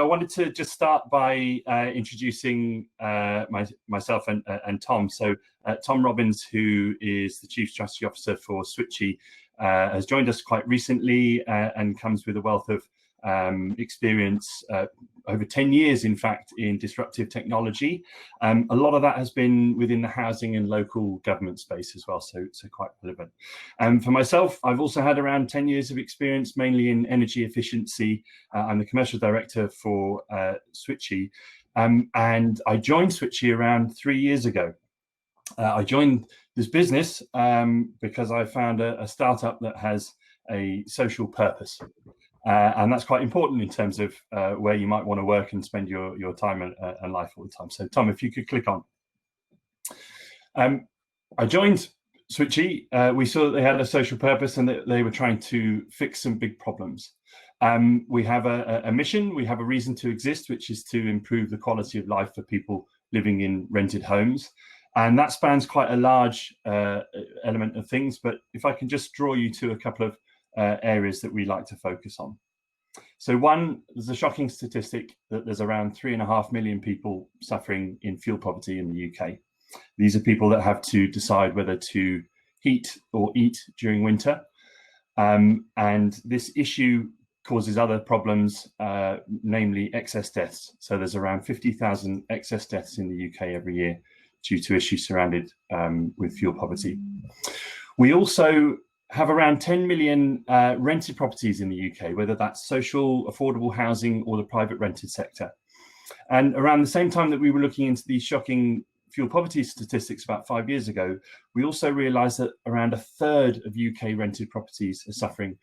wanted to just start by introducing myself and Tom. So Tom Robbins, who is the Chief Strategy Officer for Switchee, has joined us quite recently and comes with a wealth of experience, over 10 years, in fact, in disruptive technology. A lot of that has been within the housing and local government space as well, so quite relevant. For myself, I've also had around 10 years of experience, mainly in energy efficiency. I'm the commercial director for Switchee, and I joined Switchee around 3 years ago. I joined this business because I found a startup that has a social purpose. And that's quite important in terms of where you might want to work and spend your time and life all the time. So Tom, if you could click on. I joined Switchee. We saw that they had a social purpose and that they were trying to fix some big problems. We have a mission, we have a reason to exist, which is to improve the quality of life for people living in rented homes. And that spans quite a large element of things. But if I can just draw you to a couple of areas that we like to focus on. So one, there's a shocking statistic that there's around 3.5 million people suffering in fuel poverty in the UK. These are people that have to decide whether to heat or eat during winter. And this issue causes other problems, namely excess deaths. So there's around 50,000 excess deaths in the UK every year due to issues surrounded with fuel poverty. We also have around 10 million rented properties in the UK, whether that's social, affordable housing or the private rented sector. And around the same time that we were looking into these shocking fuel poverty statistics about 5 years ago, we also realised that around a third of UK rented properties are suffering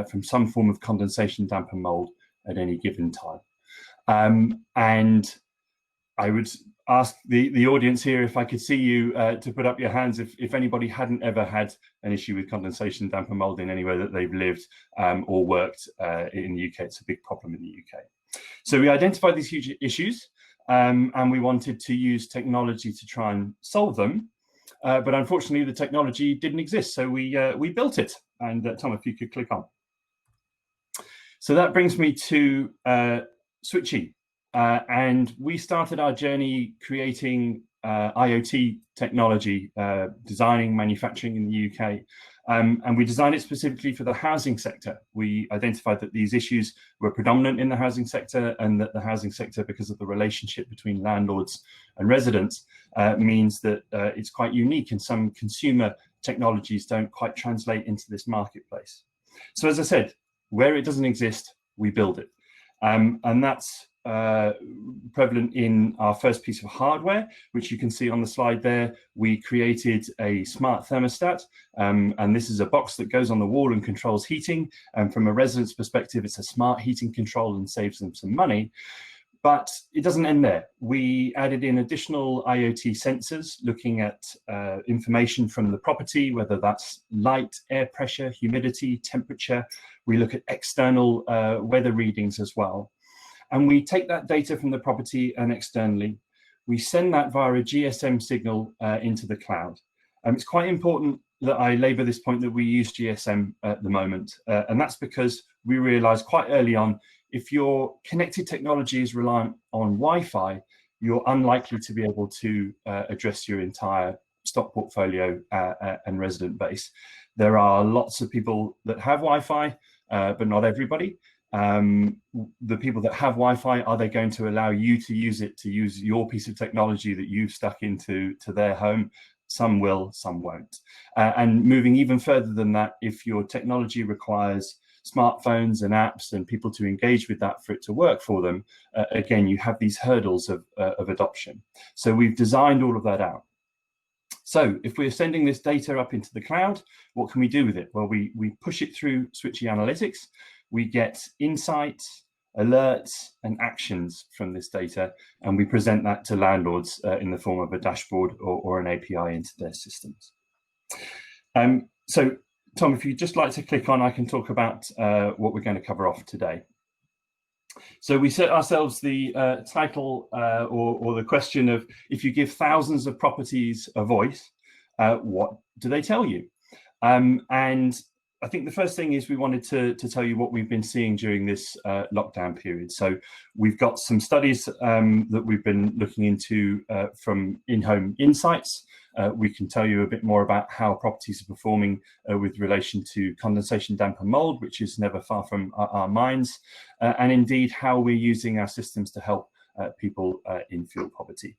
from some form of condensation, damp and mould at any given time. And I would ask the audience here if I could see you to put up your hands if anybody hadn't ever had an issue with condensation, damp and mould in anywhere that they've lived or worked in the UK. It's a big problem in the UK. So we identified these huge issues and we wanted to use technology to try and solve them. But unfortunately, the technology didn't exist. So we built it. And Tom, if you could click on. So that brings me to Switchee. And we started our journey creating IoT technology, designing, manufacturing in the UK. And we designed it specifically for the housing sector. We identified that these issues were predominant in the housing sector and that the housing sector, because of the relationship between landlords and residents, means that it's quite unique and some consumer technologies don't quite translate into this marketplace. So as I said, where it doesn't exist, we build it. And that's prevalent in our first piece of hardware, which you can see on the slide there. We created a smart thermostat, and this is a box that goes on the wall and controls heating. And from a resident's perspective, it's a smart heating control and saves them some money. But it doesn't end there. We added in additional IoT sensors looking at information from the property, whether that's light, air pressure, humidity, temperature. We look at external weather readings as well. And we take that data from the property and externally. We send that via a GSM signal into the cloud. It's quite important that I labour this point that we use GSM at the moment. And that's because we realised quite early on, if your connected technology is reliant on Wi-Fi, you're unlikely to be able to address your entire stock portfolio and resident base. There are lots of people that have Wi-Fi, but not everybody. The people that have Wi-Fi, are they going to allow you to use it, to use your piece of technology that you've stuck into their home? Some will, some won't. And moving even further than that, if your technology requires smartphones and apps and people to engage with that for it to work for them, again, you have these hurdles of adoption. So we've designed all of that out. So if we're sending this data up into the cloud, what can we do with it? Well, we push it through Switchee Analytics. We get insights, alerts, and actions from this data, and we present that to landlords in the form of a dashboard or an API into their systems. So, Tom, if you'd just like to click on, I can talk about what we're going to cover off today. So we set ourselves the title or the question of, if you give thousands of properties a voice, what do they tell you? And I think the first thing is we wanted to tell you what we've been seeing during this lockdown period. So we've got some studies that we've been looking into from in-home insights. We can tell you a bit more about how properties are performing with relation to condensation, damp and mold, which is never far from our minds, and indeed how we're using our systems to help people in fuel poverty.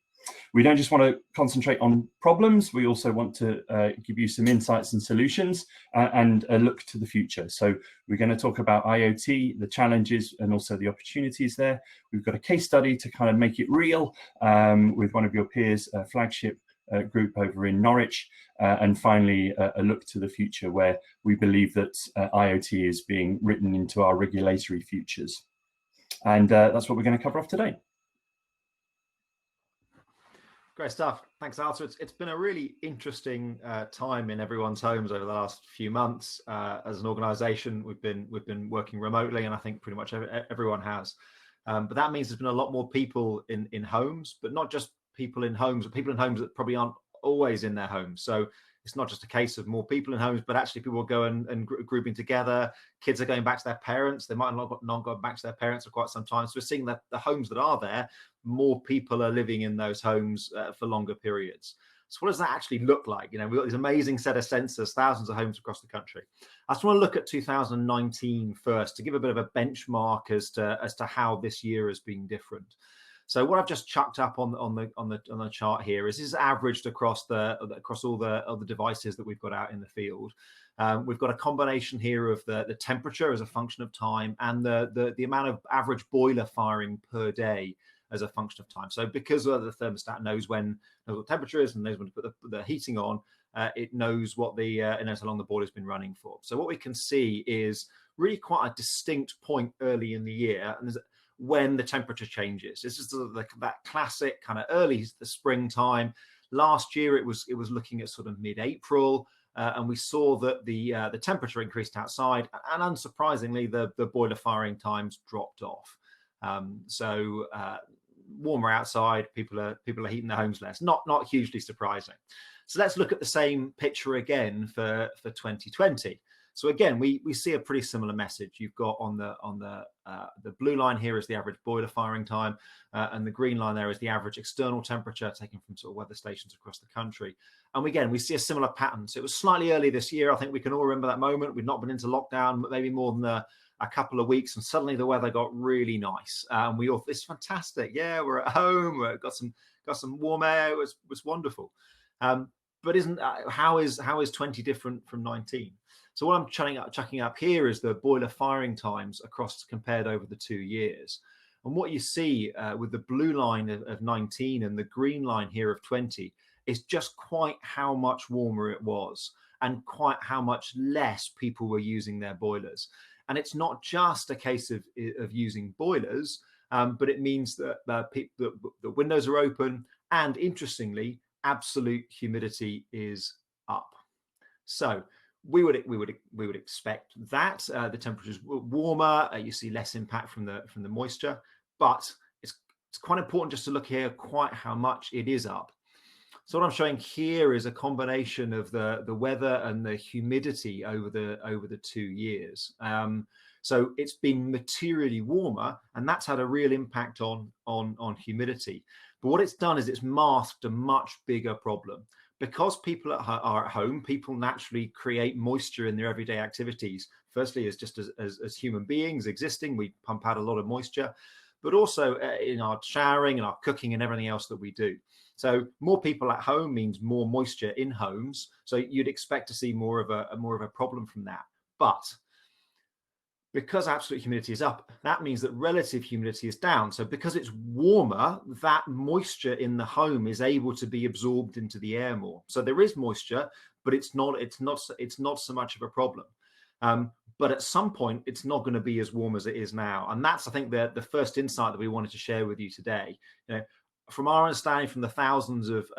We don't just want to concentrate on problems, we also want to give you some insights and solutions and a look to the future. So we're going to talk about IoT, the challenges and also the opportunities there. We've got a case study to kind of make it real with one of your peers, Flagship group over in Norwich, and finally a look to the future where we believe that IoT is being written into our regulatory futures. And that's what we're going to cover off today. Great stuff. Thanks, Al. So it's been a really interesting time in everyone's homes over the last few months. As an organisation, we've been working remotely, and I think pretty much everyone has. But that means there's been a lot more people in homes, but not just people in homes, but people in homes that probably aren't always in their homes. So it's not just a case of more people in homes, but actually people are going and grouping together. Kids are going back to their parents. They might not go back to their parents for quite some time. So we're seeing that the homes that are there, more people are living in those homes for longer periods. So what does that actually look like? You know, we've got this amazing set of sensors, thousands of homes across the country. I just want to look at 2019 first to give a bit of a benchmark as to how this year has been different. So what I've just chucked up on the chart here is averaged across all the devices that we've got out in the field. We've got a combination here of the temperature as a function of time and the amount of average boiler firing per day as a function of time. So because the thermostat knows what temperature is and knows when to put the heating on, it knows it knows how long the boiler's been running for. So what we can see is really quite a distinct point early in the year, and when the temperature changes. This is that classic kind of early springtime. Last year it was looking at sort of mid-April, and we saw that the temperature increased outside, and unsurprisingly the boiler firing times dropped off. So warmer outside, people are heating their homes less. Not hugely surprising. So let's look at the same picture again for 2020. So again, we see a pretty similar message. You've got on the blue line here is the average boiler firing time, and the green line there is the average external temperature taken from sort of weather stations across the country. And again, we see a similar pattern. So it was slightly early this year. I think we can all remember that moment. We'd not been into lockdown, but maybe more than a couple of weeks, and suddenly the weather got really nice. And we all thought, it's fantastic. Yeah, we're at home. We've got some warm air. It was wonderful. But how is 20 different from 19? So what I'm chucking up here is the boiler firing times compared over the 2 years. And what you see with the blue line of 19 and the green line here of 20 is just quite how much warmer it was and quite how much less people were using their boilers. And it's not just a case of using boilers, but it means that the windows are open, and interestingly, absolute humidity is up. So we would expect that the temperatures were warmer. You see less impact from the moisture, but it's quite important just to look here quite how much it is up. So what I'm showing here is a combination of the weather and the humidity over the 2 years. So it's been materially warmer, and that's had a real impact on humidity. But what it's done is it's masked a much bigger problem. Because people are at home, people naturally create moisture in their everyday activities. Firstly, as human beings existing, we pump out a lot of moisture, but also in our showering and our cooking and everything else that we do. So more people at home means more moisture in homes. So you'd expect to see more of a problem from that. But because absolute humidity is up, that means that relative humidity is down. So because it's warmer, that moisture in the home is able to be absorbed into the air more. So there is moisture, but it's not so much of a problem. But at some point, it's not going to be as warm as it is now. And that's, I think, the first insight that we wanted to share with you today. You know, from our understanding, from the thousands of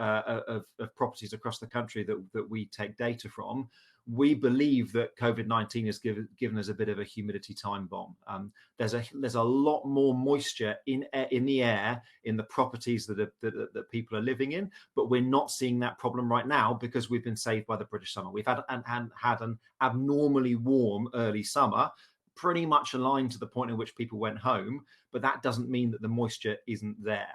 properties across the country that we take data from, we believe that COVID-19 has given us a bit of a humidity time bomb. There's a lot more moisture in the air in the properties that people are living in, but we're not seeing that problem right now because we've been saved by the British summer. We've had an abnormally warm early summer, pretty much aligned to the point at which people went home, but that doesn't mean that the moisture isn't there.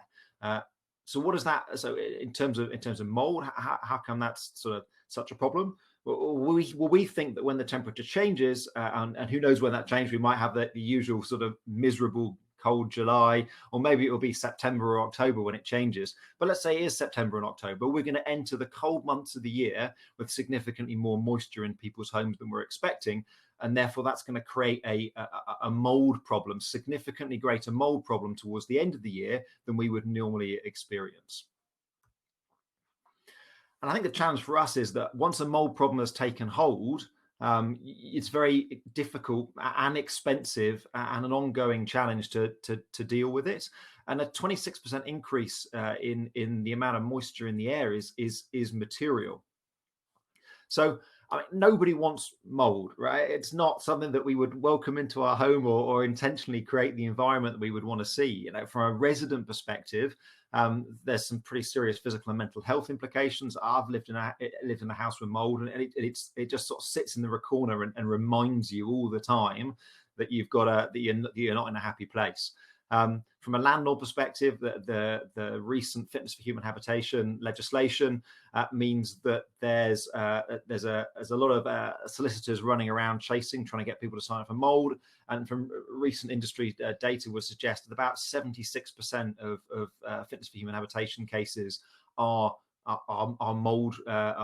So what is that? So in terms of mold, how come that's sort of such a problem? Well, we think that when the temperature changes, and who knows when that changes, we might have the usual sort of miserable cold July, or maybe it will be September or October when it changes. But let's say it is September and October, we're going to enter the cold months of the year with significantly more moisture in people's homes than we're expecting. And therefore, that's going to create a mold problem, significantly greater mold problem towards the end of the year than we would normally experience. And I think the challenge for us is that once a mold problem has taken hold, it's very difficult and expensive and an ongoing challenge to deal with it. And a 26% increase in the amount of moisture in the air is material. So I mean, nobody wants mold, right? It's not something that we would welcome into our home or intentionally create the environment that we would want to see. You know, from a resident perspective, there's some pretty serious physical and mental health implications. I've lived in a house with mold, and it just sort of sits in the corner and reminds you all the time that that you're not in a happy place. From a landlord perspective, the recent Fitness for Human Habitation legislation means that there's a lot of solicitors running around trying to get people to sign up for mold. And from recent industry data would suggest that about 76% of Fitness for Human Habitation cases are mold,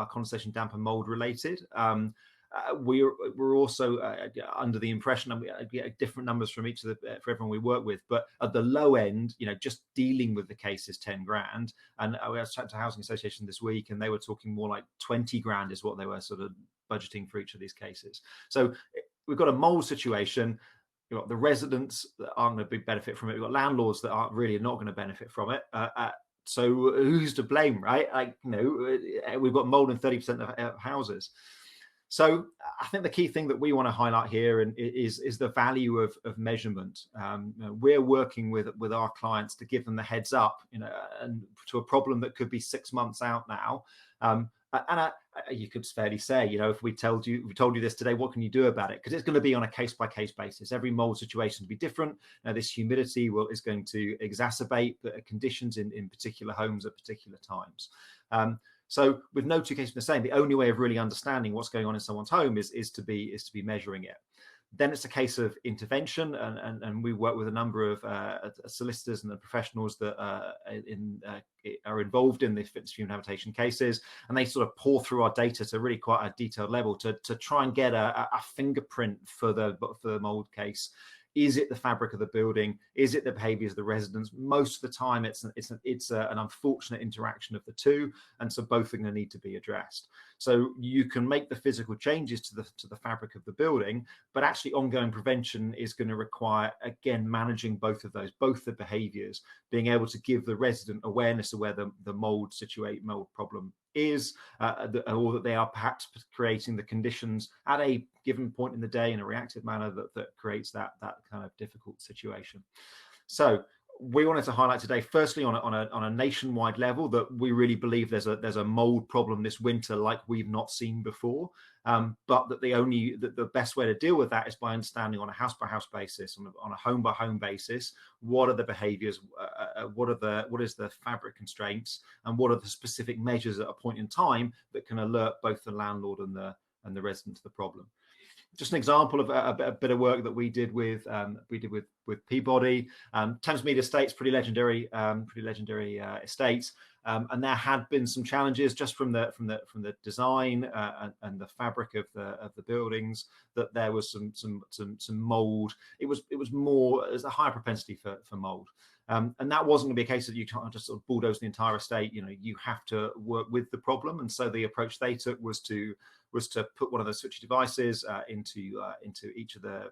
condensation, damp, and mold related. We're also under the impression, and we get different numbers from for everyone we work with, but at the low end, you know, just dealing with the case is 10 grand. And I was chatting to Housing Association this week, and they were talking more like 20 grand is what they were sort of budgeting for each of these cases. So we've got a mold situation. You've got the residents that aren't going to benefit from it. We've got landlords that aren't really not going to benefit from it. So who's to blame, right? Like, you know, we've got mold in 30% of houses. So I think the key thing that we want to highlight here is the value of measurement. You know, we're working with our clients to give them the heads up, you know, and to a problem that could be 6 months out now. You could fairly say, you know, if we told you this today, what can you do about it? Because it's going to be on a case-by-case basis. Every mold situation will be different. Now, this humidity is going to exacerbate the conditions in particular homes at particular times. So with no two cases the same, the only way of really understanding what's going on in someone's home is to be measuring it. Then it's a case of intervention, and we work with a number of solicitors and the professionals that are involved in the Fitness for Human Habitation cases, and they sort of pour through our data to really quite a detailed level to try and get a fingerprint for the mold case. Is it the fabric of the building? Is it the behaviors of the residents? Most of the time, it's an unfortunate interaction of the two, and so both are going to need to be addressed. So you can make the physical changes to the fabric of the building, but actually ongoing prevention is going to require, again, managing both of those, both the behaviors, being able to give the resident awareness of where the mold problem is, or that they are perhaps creating the conditions at a given point in the day in a reactive manner that creates that kind of difficult situation. So we wanted to highlight today, firstly, on a nationwide level, that we really believe there's a mold problem this winter like we've not seen before, but that the best way to deal with that is by understanding on a house-by-house basis, on a home-by-home basis, what are the behaviors, what is the fabric constraints, and what are the specific measures at a point in time that can alert both the landlord and the resident to the problem. Just an example of a bit of work that we did with Peabody. Thamesmead Estates, pretty legendary estates, and there had been some challenges just from the design and the fabric of the buildings, that there was some mold. It was a higher propensity for mold. And that wasn't going to be a case that you can't just sort of bulldoze the entire estate. You know, you have to work with the problem. And so the approach they took was to was to put one of those Switchee devices into each of the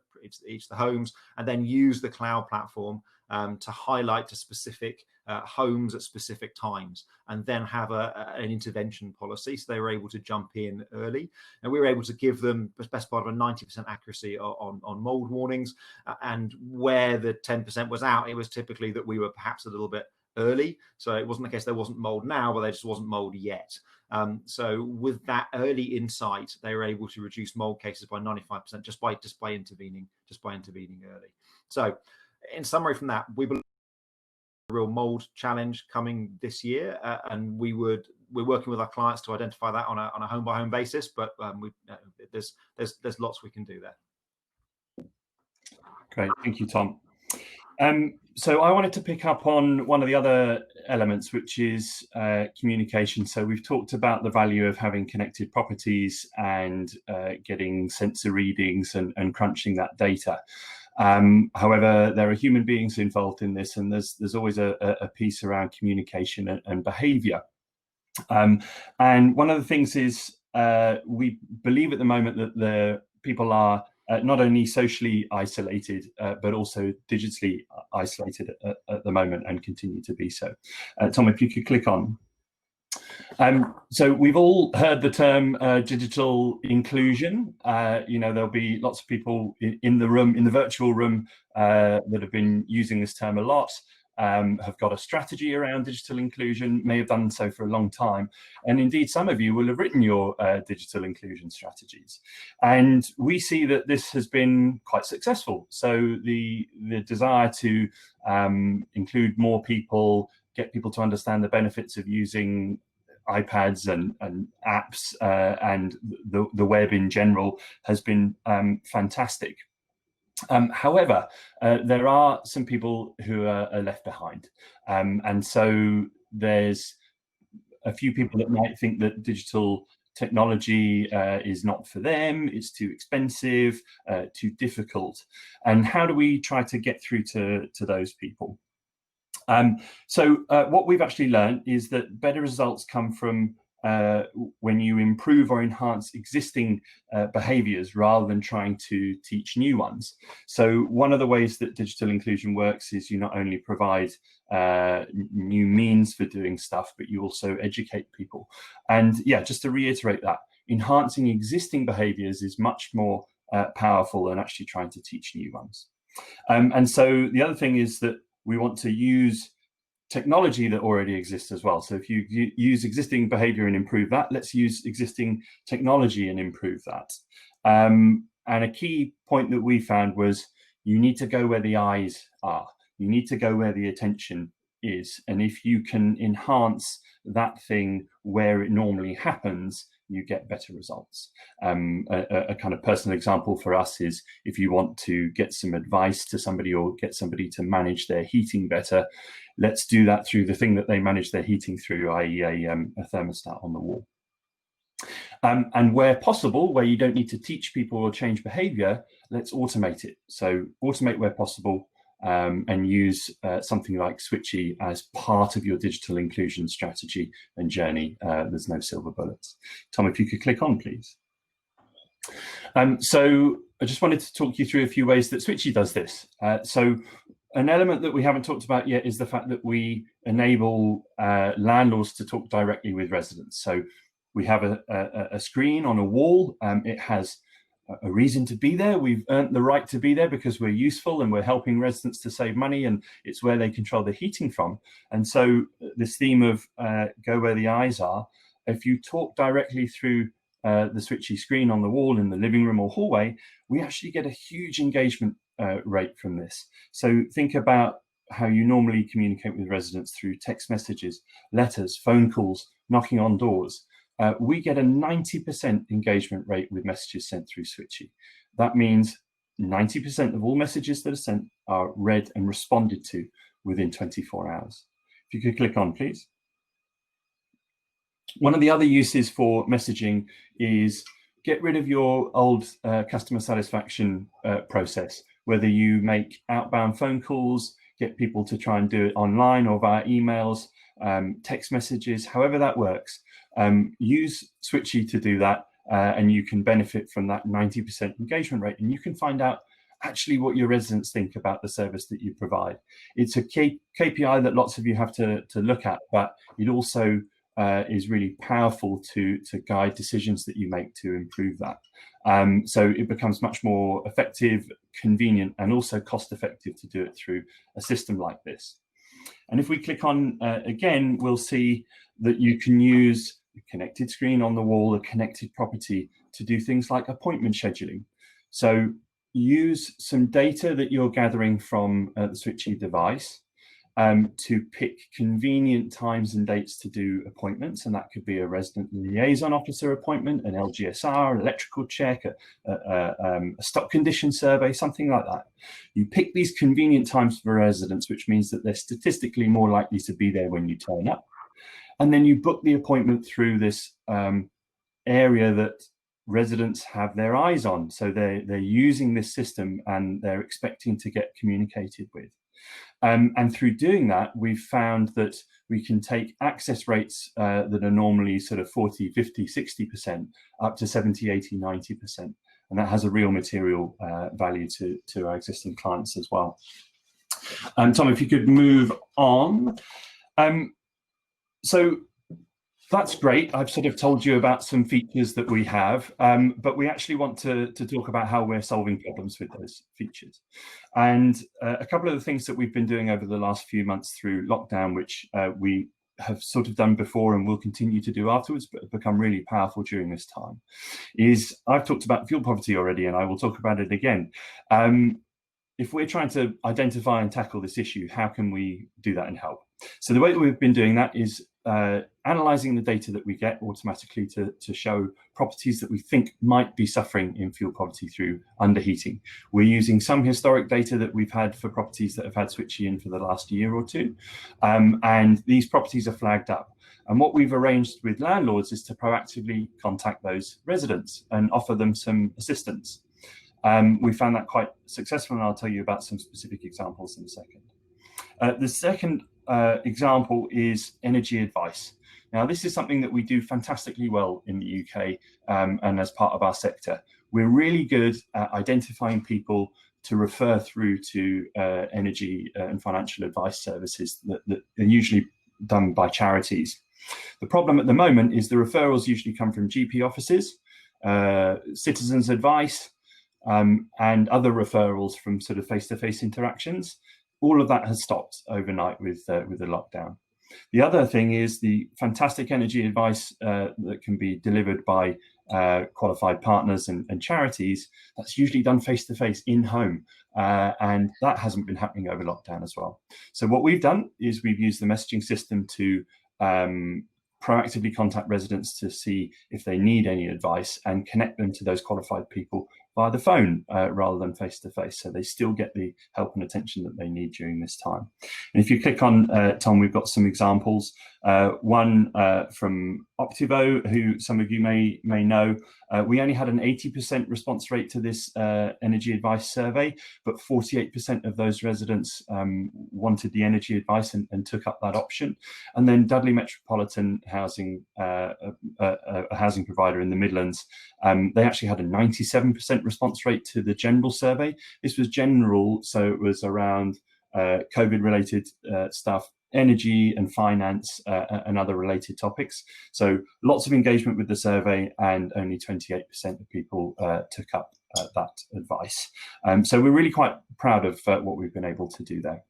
homes, and then use the cloud platform to highlight to specific homes at specific times, and then have an intervention policy, so they were able to jump in early. And we were able to give them the best part of a 90% accuracy on mold warnings, and where the 10% was out, it was typically that we were perhaps a little bit early. So it wasn't the case there wasn't mold now, but there just wasn't mold yet. So with that early insight, they were able to reduce mold cases by 95% just by intervening early. So in summary from that, we believe a real mold challenge coming this year, and we're working with our clients to identify that on a home by home basis, but there's lots we can do there. Great, thank you, Tom. So I wanted to pick up on one of the other elements, which is communication. So we've talked about the value of having connected properties and getting sensor readings and crunching that data. However, there are human beings involved in this, and there's always a piece around communication and behavior. And one of the things is we believe at the moment that the people are not only socially isolated, but also digitally isolated at the moment, and continue to be so. Tom, if you could click on. So we've all heard the term digital inclusion. There'll be lots of people in the virtual room that have been using this term a lot. Have got a strategy around digital inclusion, may have done so for a long time. And indeed, some of you will have written your digital inclusion strategies. And we see that this has been quite successful. So the desire to include more people, get people to understand the benefits of using iPads and apps and the web in general has been fantastic. However, there are some people who are left behind. And so there's a few people that might think that digital technology is not for them, it's too expensive, too difficult. And how do we try to get through to those people? So what we've actually learned is that better results come from when you improve or enhance existing behaviors rather than trying to teach new ones. So one of the ways that digital inclusion works is you not only provide new means for doing stuff, but you also educate people. And yeah, just to reiterate that, enhancing existing behaviors is much more powerful than actually trying to teach new ones. And so the other thing is that we want to use technology that already exists as well. So if you use existing behavior and improve that, let's use existing technology and improve that. And a key point that we found was you need to go where the eyes are. You need to go where the attention is. And if you can enhance that thing where it normally happens, you get better results. A kind of personal example for us is if you want to get some advice to somebody or get somebody to manage their heating better, let's do that through the thing that they manage their heating through, i.e. a thermostat on the wall. And where possible, where you don't need to teach people or change behavior, let's automate it. So automate where possible, and use something like Switchee as part of your digital inclusion strategy and journey. There's no silver bullets. Tom, if you could click on, please. So I just wanted to talk you through a few ways that Switchee does this. So an element that we haven't talked about yet is the fact that we enable landlords to talk directly with residents. So we have a screen on a wall. It has a reason to be there. We've earned the right to be there because we're useful and we're helping residents to save money, and it's where they control the heating from. And so this theme of go where the eyes are, if you talk directly through the Switchee screen on the wall in the living room or hallway, we actually get a huge engagement rate from this. So think about how you normally communicate with residents through text messages, letters, phone calls, knocking on doors. We get a 90% engagement rate with messages sent through Switchee. That means 90% of all messages that are sent are read and responded to within 24 hours. If you could click on, please. One of the other uses for messaging is get rid of your old customer satisfaction process, whether you make outbound phone calls, get people to try and do it online or via emails, text messages, however that works. Use Switchee to do that, and you can benefit from that 90% engagement rate, and you can find out actually what your residents think about the service that you provide. It's a KPI that lots of you have to look at, but it also is really powerful to guide decisions that you make to improve that. So it becomes much more effective, convenient, and also cost effective to do it through a system like this. And if we click on again, we'll see that you can use a connected screen on the wall, a connected property, to do things like appointment scheduling. So use some data that you're gathering from the Switchee device to pick convenient times and dates to do appointments, and that could be a resident liaison officer appointment, an LGSR, electrical check, a stock condition survey, something like that. You pick these convenient times for residents, which means that they're statistically more likely to be there when you turn up, and then you book the appointment through this area that residents have their eyes on. So they're using this system and they're expecting to get communicated with. And through doing that, we've found that we can take access rates that are normally sort of 40, 50, 60% up to 70, 80, 90%. And that has a real material value to our existing clients as well. Tom, if you could move on. So that's great. I've sort of told you about some features that we have, but we actually want to talk about how we're solving problems with those features. And a couple of the things that we've been doing over the last few months through lockdown, which we have sort of done before and will continue to do afterwards, but have become really powerful during this time, is I've talked about fuel poverty already, and I will talk about it again. If we're trying to identify and tackle this issue, how can we do that and help? So the way that we've been doing that is analysing the data that we get automatically to show properties that we think might be suffering in fuel poverty through underheating. We're using some historic data that we've had for properties that have had Switchee in for the last year or two, and these properties are flagged up. And what we've arranged with landlords is to proactively contact those residents and offer them some assistance. We found that quite successful, and I'll tell you about some specific examples in a second. The second example is energy advice. Now, this is something that we do fantastically well in the UK and as part of our sector. We're really good at identifying people to refer through to energy and financial advice services that are usually done by charities. The problem at the moment is the referrals usually come from GP offices, citizens advice, and other referrals from sort of face-to-face interactions. All of that has stopped overnight with the lockdown. The other thing is the fantastic energy advice that can be delivered by qualified partners and charities. That's usually done face-to-face in home, and that hasn't been happening over lockdown as well. So what we've done is we've used the messaging system to proactively contact residents to see if they need any advice and connect them to those qualified people via the phone rather than face-to-face, so they still get the help and attention that they need during this time. And if you click on Tom, we've got some examples. One from Optivo, who some of you may know. We only had an 80% response rate to this energy advice survey, but 48% of those residents wanted the energy advice and took up that option. And then Dudley Metropolitan Housing, a housing provider in the Midlands, they actually had a 97% response rate to the general survey. This was general, so it was around COVID-related stuff, energy and finance and other related topics. So lots of engagement with the survey, and only 28% of people took up that advice. So we're really quite proud of what we've been able to do there.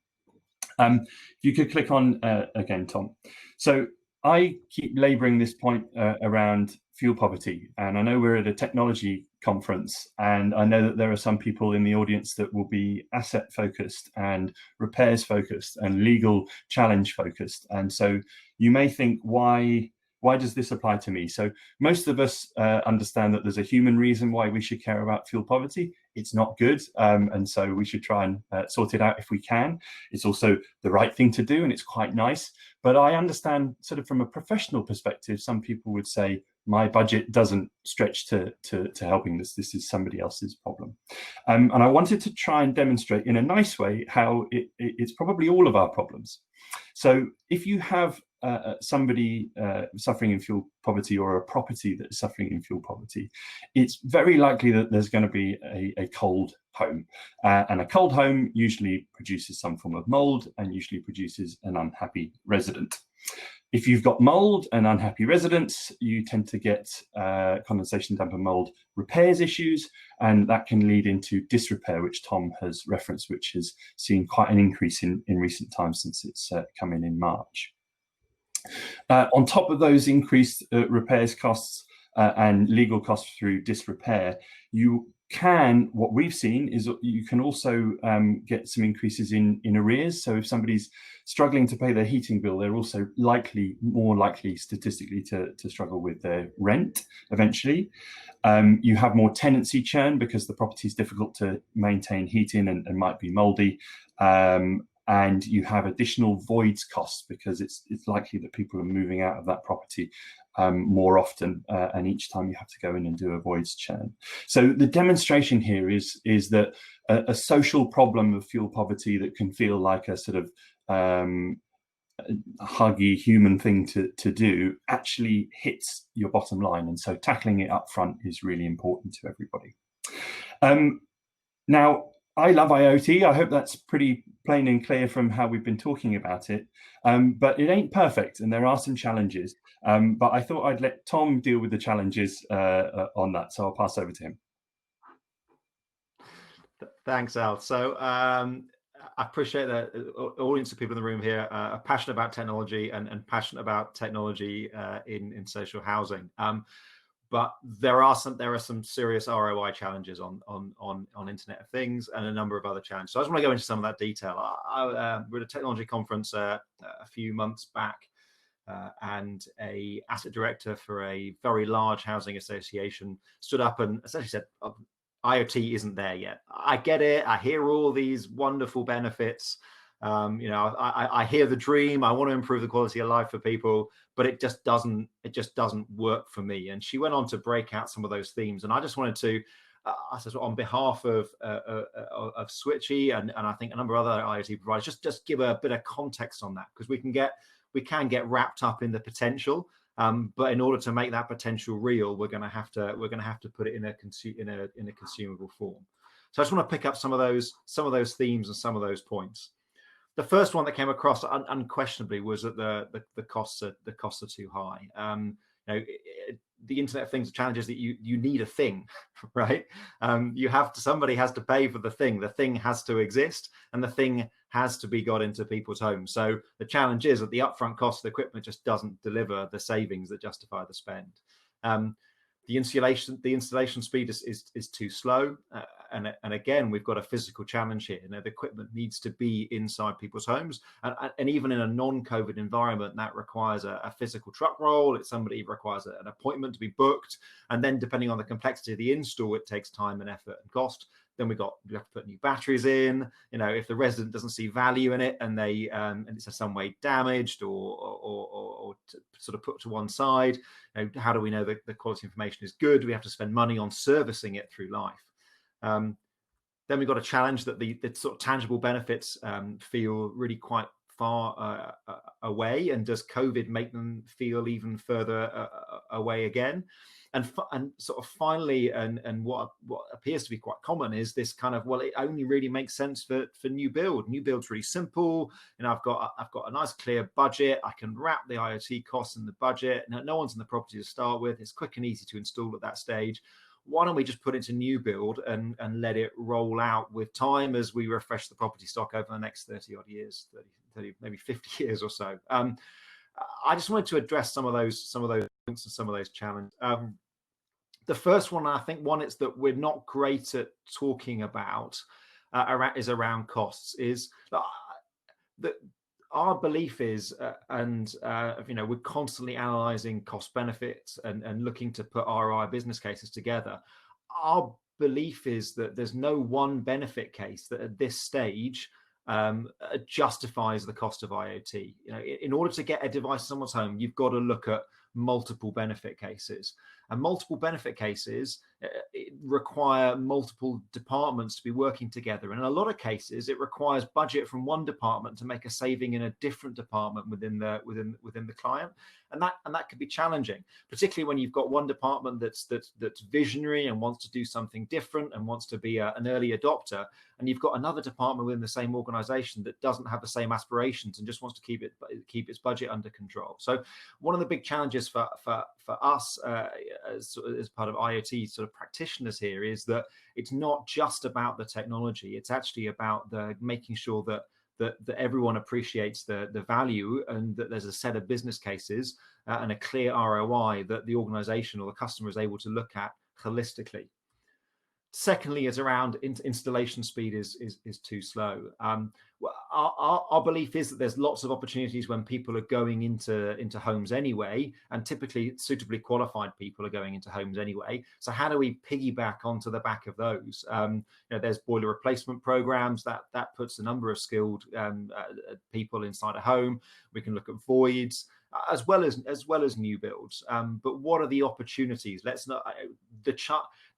If you could click on again, Tom. So I keep labouring this point around fuel poverty, and I know we're at a technology conference, and I know that there are some people in the audience that will be asset focused and repairs focused and legal challenge focused, and so you may think, why does this apply to me? So most of us understand that there's a human reason why we should care about fuel poverty. It's not good, and so we should try and sort it out if we can. It's also the right thing to do, and it's quite nice. But I understand, sort of from a professional perspective, some people would say, my budget doesn't stretch to helping this. This is somebody else's problem. And I wanted to try and demonstrate in a nice way how it's probably all of our problems. So if you have somebody suffering in fuel poverty or a property that is suffering in fuel poverty, it's very likely that there's going to be a cold home. And a cold home usually produces some form of mold and usually produces an unhappy resident. If you've got mold and unhappy residents, you tend to get condensation damper mold repairs issues, and that can lead into disrepair, which Tom has referenced, which has seen quite an increase in recent times since it's come in March. On top of those increased repairs costs and legal costs through disrepair, what we've seen is you can also get some increases in arrears. So if somebody's struggling to pay their heating bill, they're also more likely statistically to struggle with their rent eventually. You have more tenancy churn because the property is difficult to maintain heating and might be moldy. And you have additional voids costs because it's likely that people are moving out of that property more often, and each time you have to go in and do a voids churn. So the demonstration here is that a social problem of fuel poverty that can feel like a sort of huggy human thing to do actually hits your bottom line, and so tackling it up front is really important to everybody. Now, I love IoT. I hope that's pretty plain and clear from how we've been talking about it, but it ain't perfect and there are some challenges. But I thought I'd let Tom deal with the challenges on that, so I'll pass over to him. Thanks, Al. So I appreciate that audience of people in the room here are passionate about technology and passionate about technology in social housing. But there are some serious ROI challenges on Internet of Things and a number of other challenges. So I just want to go into some of that detail. We're at a technology conference a few months back, and a asset director for a very large housing association stood up and essentially said, IoT isn't there yet. I get it. I hear all these wonderful benefits. I hear the dream. I want to improve the quality of life for people, but it just doesn't work for me. And she went on to break out some of those themes. And I just wanted to, on behalf of Switchee and I think a number of other IoT providers, just give a bit of context on that, because we can get wrapped up in the potential. But in order to make that potential real, we're going to have to put it in a consumable form. So I just want to pick up some of those themes and some of those points. The first one that came across unquestionably was that the costs are too high. The Internet of Things challenges that you need a thing, right? Somebody has to pay for the thing. The thing has to exist, and the thing has to be got into people's homes. So the challenge is that the upfront cost of the equipment just doesn't deliver the savings that justify the spend. The installation speed is too slow, and again, we've got a physical challenge here. The equipment needs to be inside people's homes, and even in a non-COVID environment, that requires a physical truck roll. Somebody requires an appointment to be booked, and then depending on the complexity of the install, it takes time and effort and cost. Then we have to put new batteries in. If the resident doesn't see value in it and and it's in some way damaged or sort of put to one side, how do we know that the quality information is good? We have to spend money on servicing it through life. Then we've got a challenge that the sort of tangible benefits feel really quite far away, and does COVID make them feel even further away again? And sort of finally, and what appears to be quite common is this kind of, well, it only really makes sense for new build. New build's really simple. I've got a nice clear budget. I can wrap the IoT costs in the budget. No one's in the property to start with. It's quick and easy to install at that stage. Why don't we just put it into new build and let it roll out with time as we refresh the property stock over the next 30 odd years, 30 maybe 50 years or so. I just wanted to address some of those points and some of those challenges. The first one, I think it's that we're not great at talking about is around costs. Is that our belief is, we're constantly analysing cost benefits and looking to put ROI business cases together. Our belief is that there's no one benefit case that at this stage justifies the cost of IoT. In order to get a device in someone's home, you've got to look at multiple benefit cases. And multiple benefit cases require multiple departments to be working together. And in a lot of cases, it requires budget from one department to make a saving in a different department within the client. And that could be challenging, particularly when you've got one department that's visionary and wants to do something different and wants to be an early adopter, and you've got another department within the same organization that doesn't have the same aspirations and just wants to keep its budget under control. So one of the big challenges for us as part of IoT sort of practitioners here is that it's not just about the technology. It's actually about making sure that everyone appreciates the value, and that there's a set of business cases and a clear ROI that the organization or the customer is able to look at holistically. Secondly, is around installation speed is too slow. Our belief is that there's lots of opportunities when people are going into homes anyway, and typically suitably qualified people are going into homes anyway. So how do we piggyback onto the back of those? There's boiler replacement programs that puts a number of skilled people inside a home. We can look at voids as well as new builds. But what are the opportunities? Let's not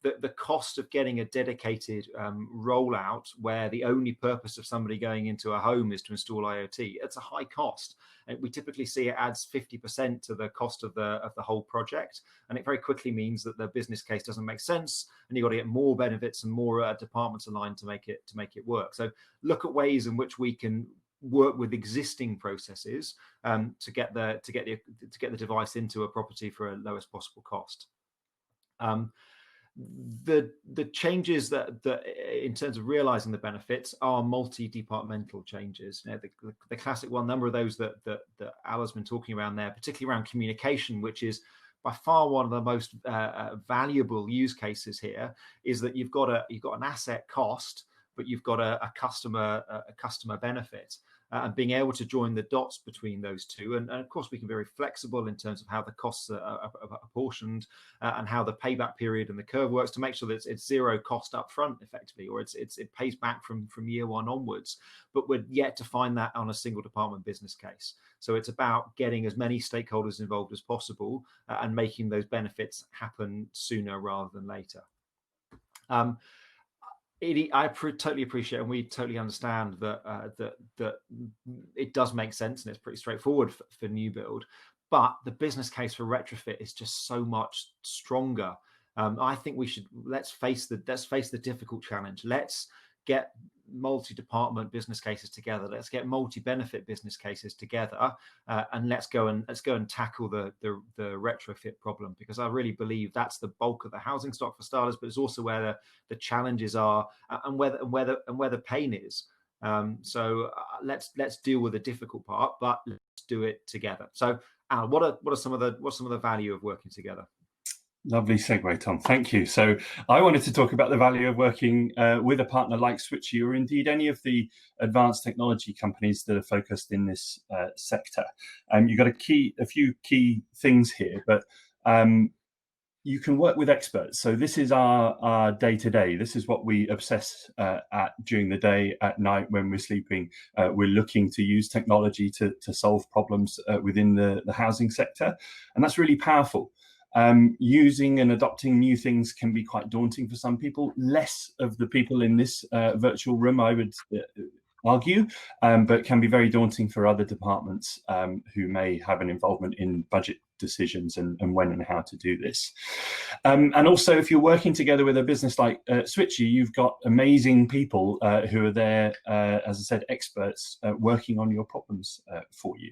the cost of getting a dedicated rollout where the only purpose of somebody going into a home is to install IoT. It's a high cost, and we typically see it adds 50% to the cost of the whole project, and it very quickly means that the business case doesn't make sense, and you've got to get more benefits and more departments aligned to make it work. So look at ways in which we can work with existing processes to get the device into a property for a lowest possible cost. The changes that in terms of realizing the benefits are multi-departmental changes. The classic one, number of those that Ala's been talking around there, particularly around communication, which is by far one of the most valuable use cases here, is that you've got an asset cost, but you've got a customer benefit. And being able to join the dots between those two, and of course we can be very flexible in terms of how the costs are apportioned and how the payback period and the curve works to make sure that it's zero cost up front effectively, or it pays back from year one onwards. But we're yet to find that on a single department business case. So it's about getting as many stakeholders involved as possible and making those benefits happen sooner rather than later. I totally appreciate, and we totally understand that it does make sense, and it's pretty straightforward for new build, but the business case for retrofit is just so much stronger. I think let's face the difficult challenge. Let's get multi-department business cases together. Let's get multi-benefit business cases together, and let's go and tackle the retrofit problem, because I really believe that's the bulk of the housing stock for starters, but it's also where the challenges are and where the pain is. So let's deal with the difficult part, but let's do it together. So Al, what are some of the value of working together? Lovely segue, Tom. Thank you. So I wanted to talk about the value of working with a partner like Switchee, or indeed any of the advanced technology companies that are focused in this sector. You've got a few key things here, but you can work with experts. So this is our day-to-day. This is what we obsess at during the day, at night when we're sleeping. We're looking to use technology to solve problems within the housing sector, and that's really powerful. Using and adopting new things can be quite daunting for some people. Less of the people in this virtual room, I would argue, but can be very daunting for other departments who may have an involvement in budget decisions and when and how to do this. And also, if you're working together with a business like Switchee, you've got amazing people who are there, as I said, experts working on your problems for you.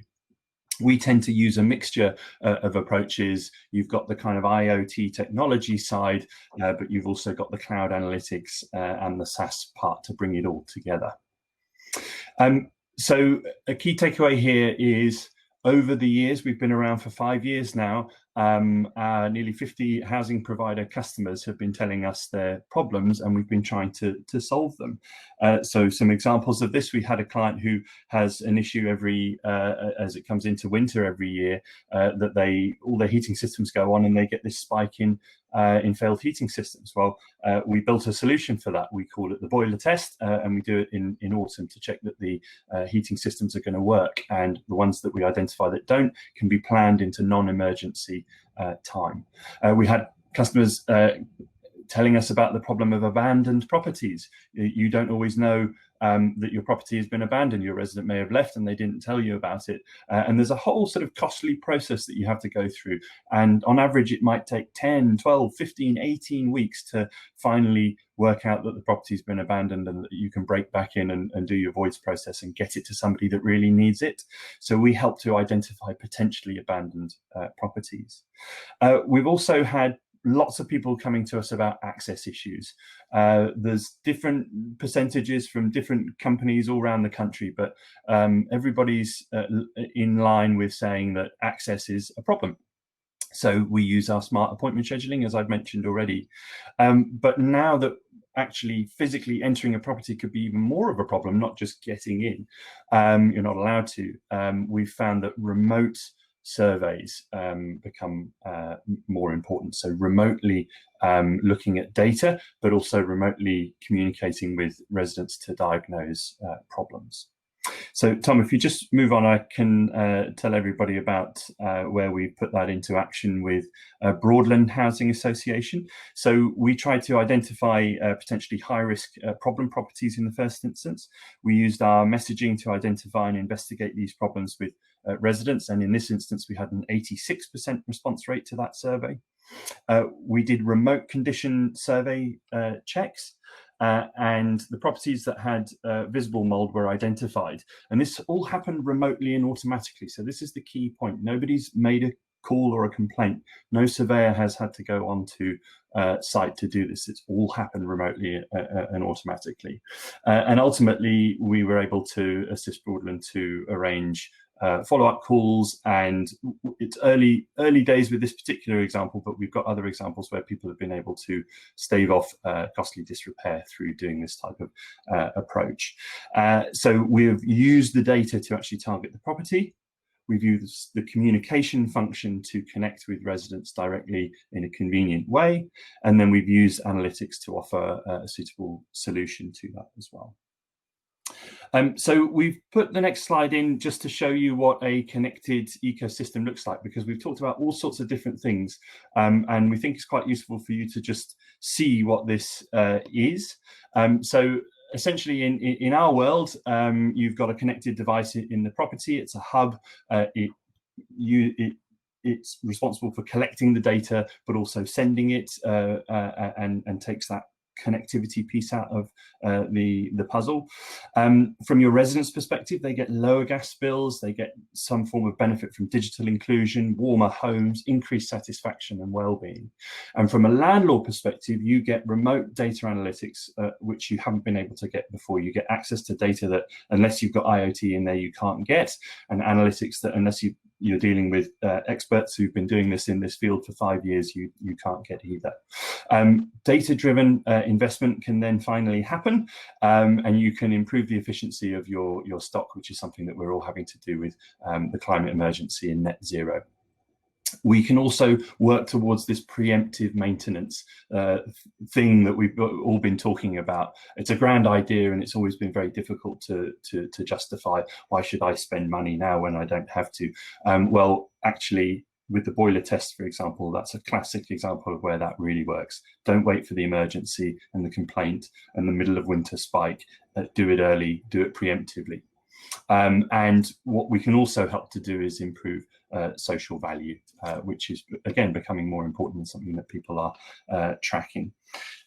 We tend to use a mixture of approaches. You've got the kind of IoT technology side, but you've also got the cloud analytics and the SaaS part to bring it all together. So a key takeaway here is, over the years, we've been around for 5 years now, our nearly 50 housing provider customers have been telling us their problems, and we've been trying to solve them. So some examples of this: we had a client who has an issue every as it comes into winter every year, that all their heating systems go on and they get this spike in failed heating systems. Well, we built a solution for that. We call it the boiler test, and we do it in autumn to check that the heating systems are going to work, and the ones that we identify that don't can be planned into non-emergency time. We had customers telling us about the problem of abandoned properties. You don't always know that your property has been abandoned. Your resident may have left and they didn't tell you about it. And there's a whole sort of costly process that you have to go through. And on average, it might take 10, 12, 15, 18 weeks to finally work out that the property's been abandoned and that you can break back in and do your voids process and get it to somebody that really needs it. So we help to identify potentially abandoned properties. We've also had lots of people coming to us about access issues. There's different percentages from different companies all around the country, but everybody's in line with saying that access is a problem. So we use our smart appointment scheduling, as I've mentioned already. But now that actually physically entering a property could be even more of a problem, not just getting in, you're not allowed to. We've found that remote surveys become more important. So remotely looking at data, but also remotely communicating with residents to diagnose problems. So Tom, if you just move on, I can tell everybody about where we put that into action with Broadland Housing Association. So we tried to identify potentially high-risk problem properties in the first instance. We used our messaging to identify and investigate these problems with residents, and in this instance we had an 86% response rate to that survey. We did remote condition survey checks, and the properties that had visible mold were identified, and this all happened remotely and automatically. So this is the key point. Nobody's made a call or a complaint. No surveyor has had to go onto site to do this. It's all happened remotely and automatically. And ultimately, we were able to assist Broadland to arrange follow-up calls, and it's early days with this particular example, but we've got other examples where people have been able to stave off costly disrepair through doing this type of approach. So we've used the data to actually target the property. We've used the communication function to connect with residents directly in a convenient way, and then we've used analytics to offer a suitable solution to that as well. So we've put the next slide in just to show you what a connected ecosystem looks like, because we've talked about all sorts of different things, and we think it's quite useful for you to just see what this is. So essentially in our world, you've got a connected device in the property. It's a hub. It's responsible for collecting the data, but also sending it, and takes that connectivity piece out of the puzzle. From your residents' perspective, they get lower gas bills, they get some form of benefit from digital inclusion, warmer homes, increased satisfaction and well-being. And from a landlord perspective, you get remote data analytics, which you haven't been able to get before. You get access to data that, unless you've got IoT in there, you can't get, and analytics that, unless you're dealing with experts who've been doing this in this field for 5 years, you can't get either. Data-driven investment can then finally happen, and you can improve the efficiency of your stock, which is something that we're all having to do with the climate emergency and net zero. We can also work towards this preemptive maintenance thing that we've all been talking about. It's a grand idea, and it's always been very difficult to justify. Why should I spend money now when I don't have to? Well, actually, with the boiler test, for example, that's a classic example of where that really works. Don't wait for the emergency and the complaint and the middle of winter spike. Do it early, do it preemptively. And what we can also help to do is improve social value, which is, again, becoming more important and something that people are tracking.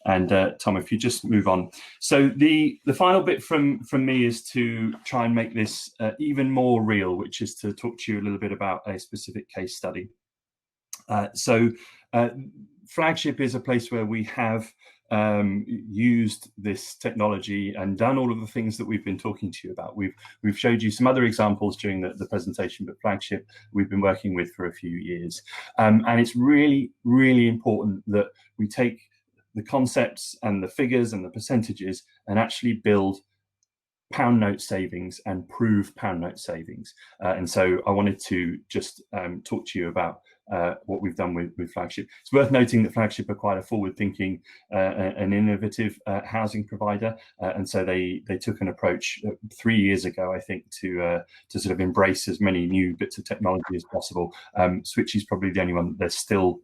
And Tom, if you just move on. So the final bit from me is to try and make this even more real, which is to talk to you a little bit about a specific case study. So Flagship is a place where we have used this technology and done all of the things that we've been talking to you about. We've showed you some other examples during the presentation, but Flagship we've been working with for a few years. And it's really, really important that we take the concepts and the figures and the percentages and actually build pound note savings and prove pound note savings. And so I wanted to just talk to you about what we've done with Flagship. It's worth noting that Flagship are quite a forward-thinking and innovative housing provider, and so they took an approach 3 years ago, I think, to sort of embrace as many new bits of technology as possible. Switchee is probably the only one that they're still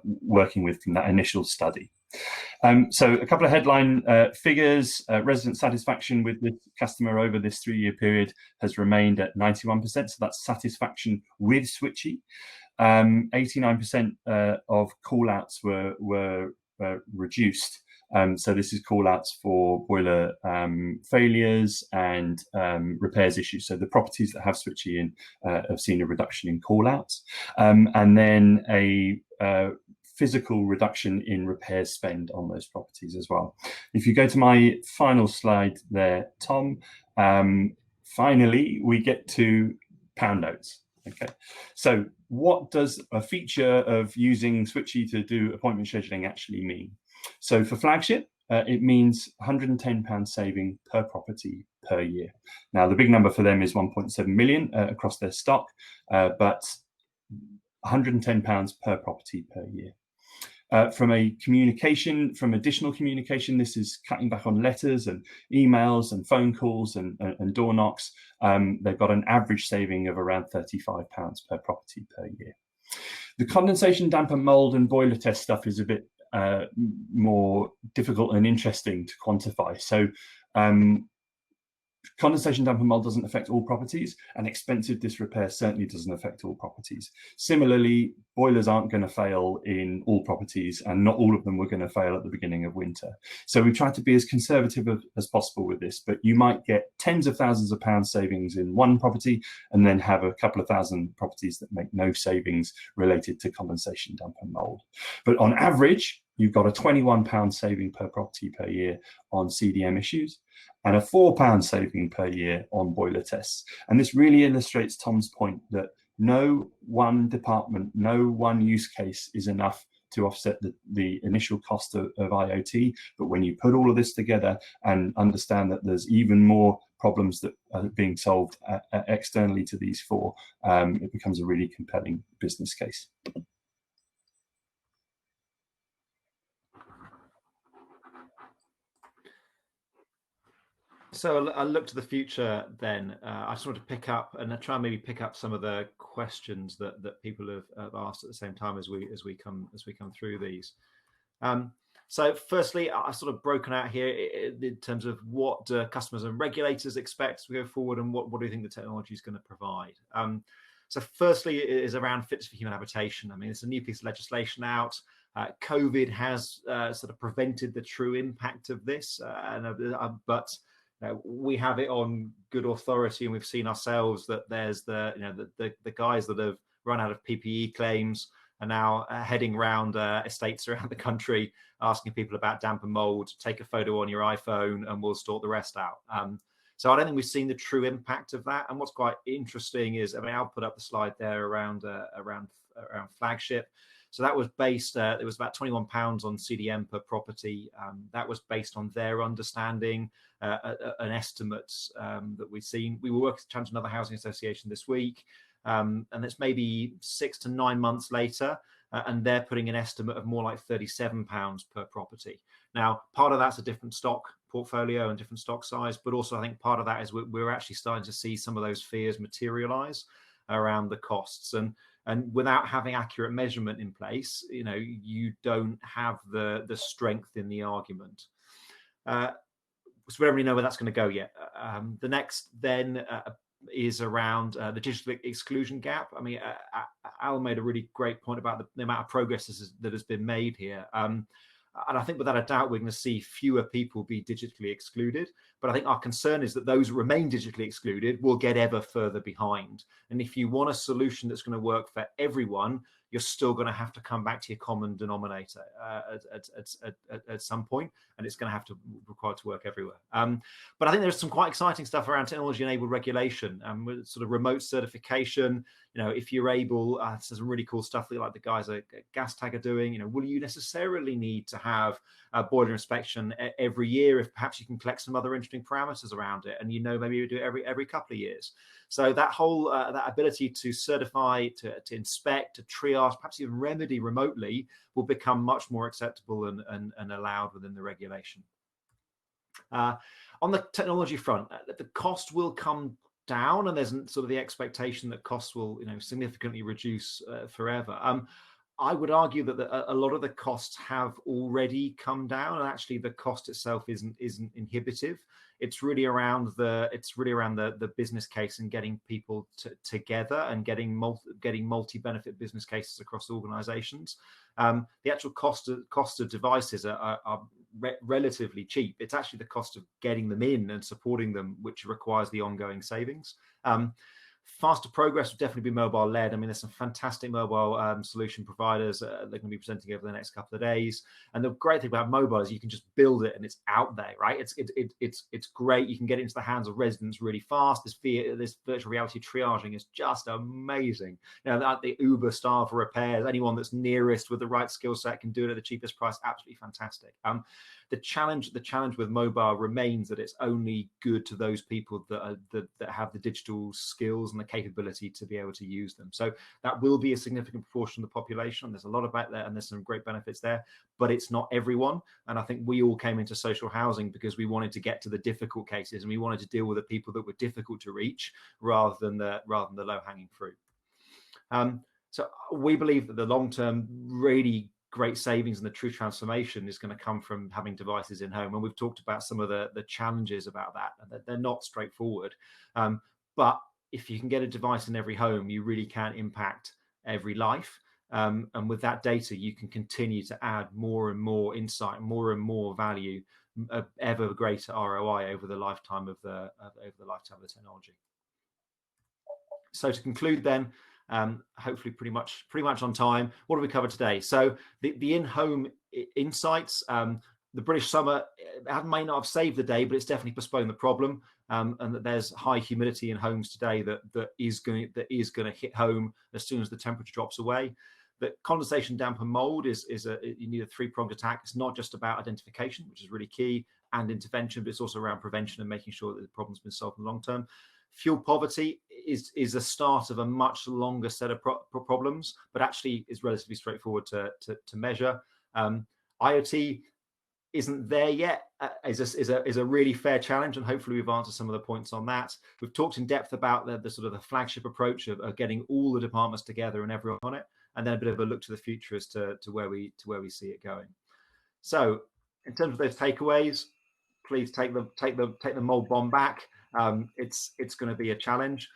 working with from that initial study. So a couple of headline figures. Resident satisfaction with this customer over this 3-year period has remained at 91%. So that's satisfaction with Switchee. 89% of call-outs were reduced. So this is call-outs for boiler failures and repairs issues. So the properties that have Switchee in have seen a reduction in call-outs, and then a physical reduction in repair spend on those properties as well. If you go to my final slide there, Tom, finally we get to pound notes. Okay, so what does a feature of using Switchee to do appointment scheduling actually mean? So for Flagship, it means £110 saving per property per year. Now the big number for them is 1.7 million across their stock, but £110 per property per year. From additional communication, this is cutting back on letters and emails and phone calls and door knocks. They've got an average saving of around £35 per property per year. The condensation, damp and mold and boiler test stuff is a bit more difficult and interesting to quantify. So condensation, damp and mold doesn't affect all properties, and expensive disrepair certainly doesn't affect all properties. Similarly, boilers aren't going to fail in all properties, and not all of them were going to fail at the beginning of winter. So we tried to be as conservative as possible with this, but you might get tens of thousands of pounds savings in one property and then have a couple of thousand properties that make no savings related to condensation, damp and mold. But on average, you've got a £21 saving per property per year on CDM issues and a £4 saving per year on boiler tests. And this really illustrates Tom's point that no one department, no one use case is enough to offset the initial cost of IoT. But when you put all of this together and understand that there's even more problems that are being solved externally to these four, it becomes a really compelling business case. So I look to the future then. I just want to pick up and try and maybe pick up some of the questions that people have asked at the same time as we come through these. So firstly, I've sort of broken out here in terms of what customers and regulators expect as we go forward, and what do you think the technology is going to provide. So firstly, it is around fits for human habitation. I mean, it's a new piece of legislation out. COVID has sort of prevented the true impact of this, but we have it on good authority, and we've seen ourselves that there's the guys that have run out of PPE claims are now heading around estates around the country asking people about damp and mold. Take a photo on your iPhone and we'll sort the rest out. So I don't think we've seen the true impact of that. And what's quite interesting is, I mean, I'll put up the slide there around Flagship. So that was based, it was about £21 on CDM per property. That was based on their understanding, an estimate that we've seen. We were working with Cheltenham Another Housing Association this week, and it's maybe 6 to 9 months later, and they're putting an estimate of more like £37 per property. Now, part of that's a different stock portfolio and different stock size, but also I think part of that is we're actually starting to see some of those fears materialize around the costs. And without having accurate measurement in place, you don't have the strength in the argument. So we don't really know where that's going to go yet. The next then is around the digital exclusion gap. I mean, Al made a really great point about the amount of progress that has been made here. And I think without a doubt, we're going to see fewer people be digitally excluded. But I think our concern is that those who remain digitally excluded will get ever further behind. And if you want a solution that's going to work for everyone, you're still going to have to come back to your common denominator at some point, and it's going to have to require to work everywhere. But I think there's some quite exciting stuff around technology-enabled regulation, with sort of remote certification. You know, if you're able, there's some really cool stuff that like the guys at GasTag are doing. You know, will you necessarily need to have a boiler inspection every year if perhaps you can collect some other interesting parameters around it, and you know maybe you do it every couple of years? So that whole that ability to certify, to inspect, to triage, perhaps even remedy remotely will become much more acceptable and allowed within the regulation. On the technology front, the cost will come down, and there's sort of the expectation that costs will, you know, significantly reduce forever. I would argue that a lot of the costs have already come down, and actually the cost itself isn't inhibitive. It's really around the business case and getting people together and getting multi-benefit business cases across organizations. The actual cost of devices are relatively cheap. It's actually the cost of getting them in and supporting them which requires the ongoing savings. Faster progress will definitely be mobile led. I mean, there's some fantastic mobile solution providers they're going to be presenting over the next couple of days. And the great thing about mobile is you can just build it and it's out there, right? It's great. You can get it into the hands of residents really fast. This virtual reality triaging is just amazing. You know, the Uber style for repairs. Anyone that's nearest with the right skill set can do it at the cheapest price. Absolutely fantastic. The challenge with mobile remains that it's only good to those people that have the digital skills and the capability to be able to use them. So that will be a significant proportion of the population. There's a lot about that, and there's some great benefits there, but it's not everyone. And I think we all came into social housing because we wanted to get to the difficult cases, and we wanted to deal with the people that were difficult to reach rather than the low-hanging fruit. So we believe that the long-term really great savings and the true transformation is going to come from having devices in home. And we've talked about some of the challenges about that, and they're not straightforward. But if you can get a device in every home, you really can impact every life. And with that data, you can continue to add more and more insight, more and more value, ever greater ROI over the lifetime of the technology. So to conclude then, hopefully pretty much on time, what have we covered today? So the in-home insights, the British summer may not have saved the day, but it's definitely postponed the problem, and that there's high humidity in homes today that is going to hit home as soon as the temperature drops away. That condensation, damp, and mold you need a three-pronged attack. It's not just about identification, which is really key, and intervention, but it's also around prevention and making sure that the problem's been solved in the long term. Fuel poverty is a start of a much longer set of problems, but actually is relatively straightforward to measure. IoT isn't there yet, is a really fair challenge, and hopefully we've answered some of the points on that. We've talked in depth about the sort of the flagship approach of getting all the departments together and everyone on it, and then a bit of a look to the future as to where we see it going. So in terms of those takeaways, please take the mold bomb back. It's going to be a challenge.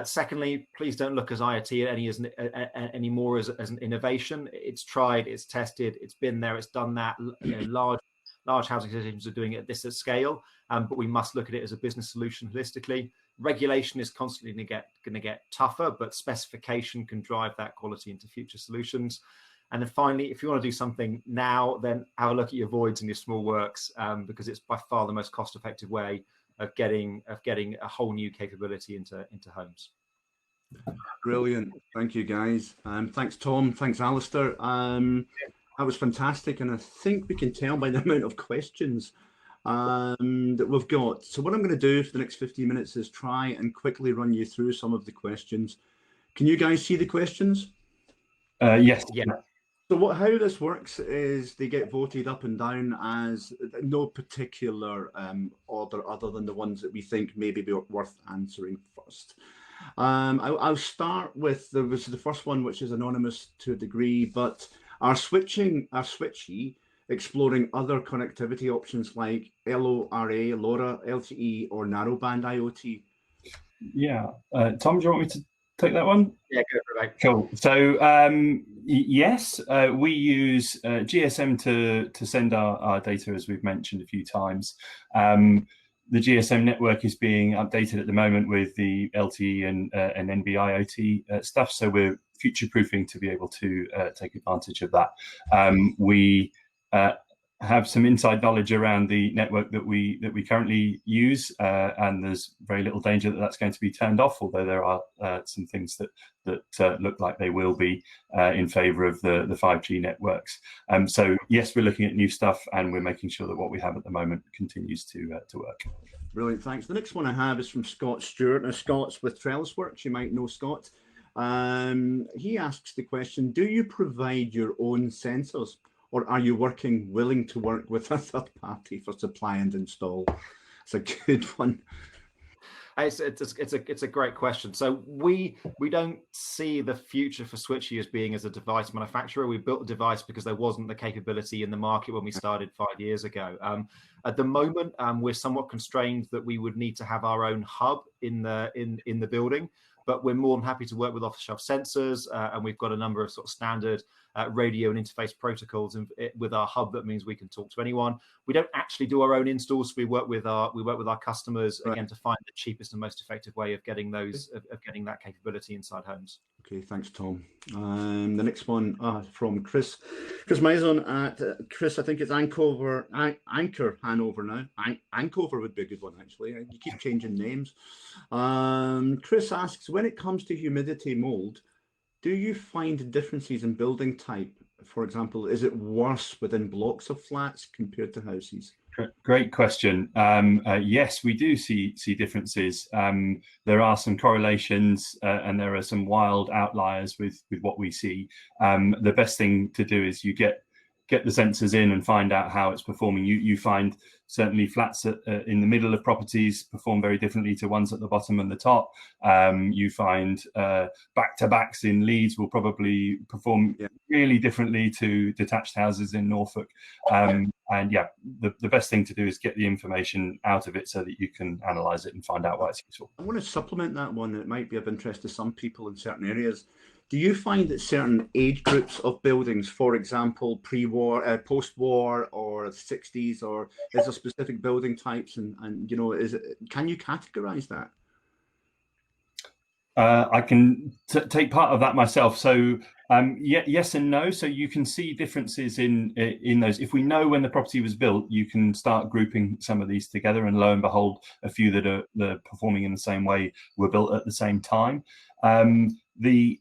Secondly, please don't look as IoT anymore as an innovation. It's tried, it's tested, it's been there, it's done that. You know, large housing associations are doing it at this scale, but we must look at it as a business solution holistically. Regulation is constantly going to get tougher, but specification can drive that quality into future solutions. And then finally, if you want to do something now, then have a look at your voids and your small works, because it's by far the most cost-effective way of getting a whole new capability into homes. Brilliant. Thank you, guys. Thanks, Tom. Thanks, Alistair. That was fantastic. And I think we can tell by the amount of questions that we've got. So what I'm going to do for the next 15 minutes is try and quickly run you through some of the questions. Can you guys see the questions? Yes. Yeah. So how this works is they get voted up and down as no particular order other than the ones that we think may be worth answering first. I'll start with the first one, which is anonymous to a degree, but are Switchee exploring other connectivity options like LoRa, LoRa, LTE, or narrowband IoT? Yeah. Tom, do you want me to take that one? Yeah, go for it. Cool. So yes, we use GSM to send our data, as we've mentioned a few times. The GSM network is being updated at the moment with the LTE and NB-IoT stuff. So we're future proofing to be able to take advantage of that. We have some inside knowledge around the network that we currently use, and there's very little danger that that's going to be turned off, although there are some things that look like they will be in favor of the 5G networks. So yes, we're looking at new stuff, and we're making sure that what we have at the moment continues to work. Brilliant, thanks. The next one I have is from Scott Stewart. Now, Scott's with Trellisworks. You might know Scott. He asks the question, do you provide your own sensors, or are you willing to work with a third party for supply and install? It's a good one. It's a great question. So we don't see the future for Switchee as being as a device manufacturer. We built a device because there wasn't the capability in the market when we started 5 years ago. At the moment, we're somewhat constrained that we would need to have our own hub in the building, but we're more than happy to work with off-the-shelf sensors, and we've got a number of sort of standard radio and interface protocols. And with our hub, that means we can talk to anyone. We don't actually do our own installs. We work with our customers, right, again, to find the cheapest and most effective way of getting those of getting that capability inside homes. Okay, thanks, Tom. The next one from Chris Maison at Chris. I think it's Anchor Hanover now. Ancover would be a good one, actually. You keep changing names. Chris asks, when it comes to humidity mold, do you find differences in building type? For example, is it worse within blocks of flats compared to houses? Great question. Yes, we do see differences. There are some correlations, and there are some wild outliers with what we see. The best thing to do is you get the sensors in and find out how it's performing. You find certainly flats in the middle of properties perform very differently to ones at the bottom and the top. You find back-to-backs in Leeds will probably perform really differently to detached houses in Norfolk. And yeah, the best thing to do is get the information out of it so that you can analyze it and find out why it's useful. I want to supplement that one. It might be of interest to some people in certain areas. Do you find that certain age groups of buildings, for example, pre-war, post-war, or 60s, or is there specific building types, and you know, can you categorize that? I can take part of that myself. So yes and no. So you can see differences in those. If we know when the property was built, you can start grouping some of these together, and lo and behold, a few that are performing in the same way were built at the same time. The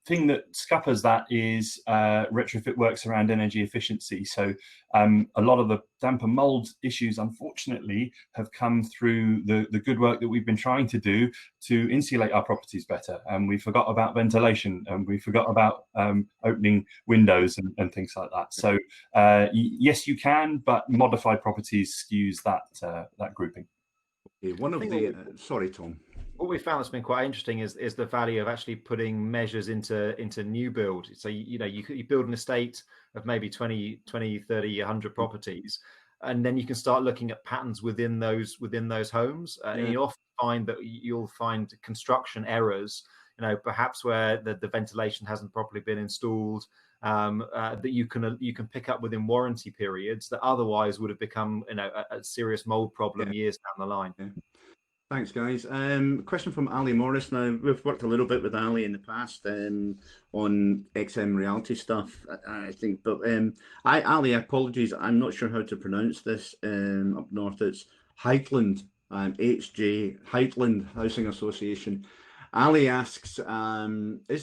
thing that scuppers that is retrofit works around energy efficiency. So a lot of the damp and mold issues, unfortunately, have come through the good work that we've been trying to do to insulate our properties better. And we forgot about ventilation, and we forgot about opening windows and things like that. So yes, you can, but modified properties skews that grouping. Okay, one of the sorry, Tom. What we found that's been quite interesting is the value of actually putting measures into new build. So you build an estate of maybe 20, 30, 100 properties, and then you can start looking at patterns within those homes. And you often find that you'll find construction errors, perhaps where the ventilation hasn't properly been installed, that you can pick up within warranty periods that otherwise would have become a serious mold problem years down the line. Thanks, guys. Question from Ali Morris. Now, we've worked a little bit with Ali in the past on XM reality stuff, I think. But Ali, apologies, I'm not sure how to pronounce this up north. It's Heightland, HJ, Heightland Housing Association. Ali asks, is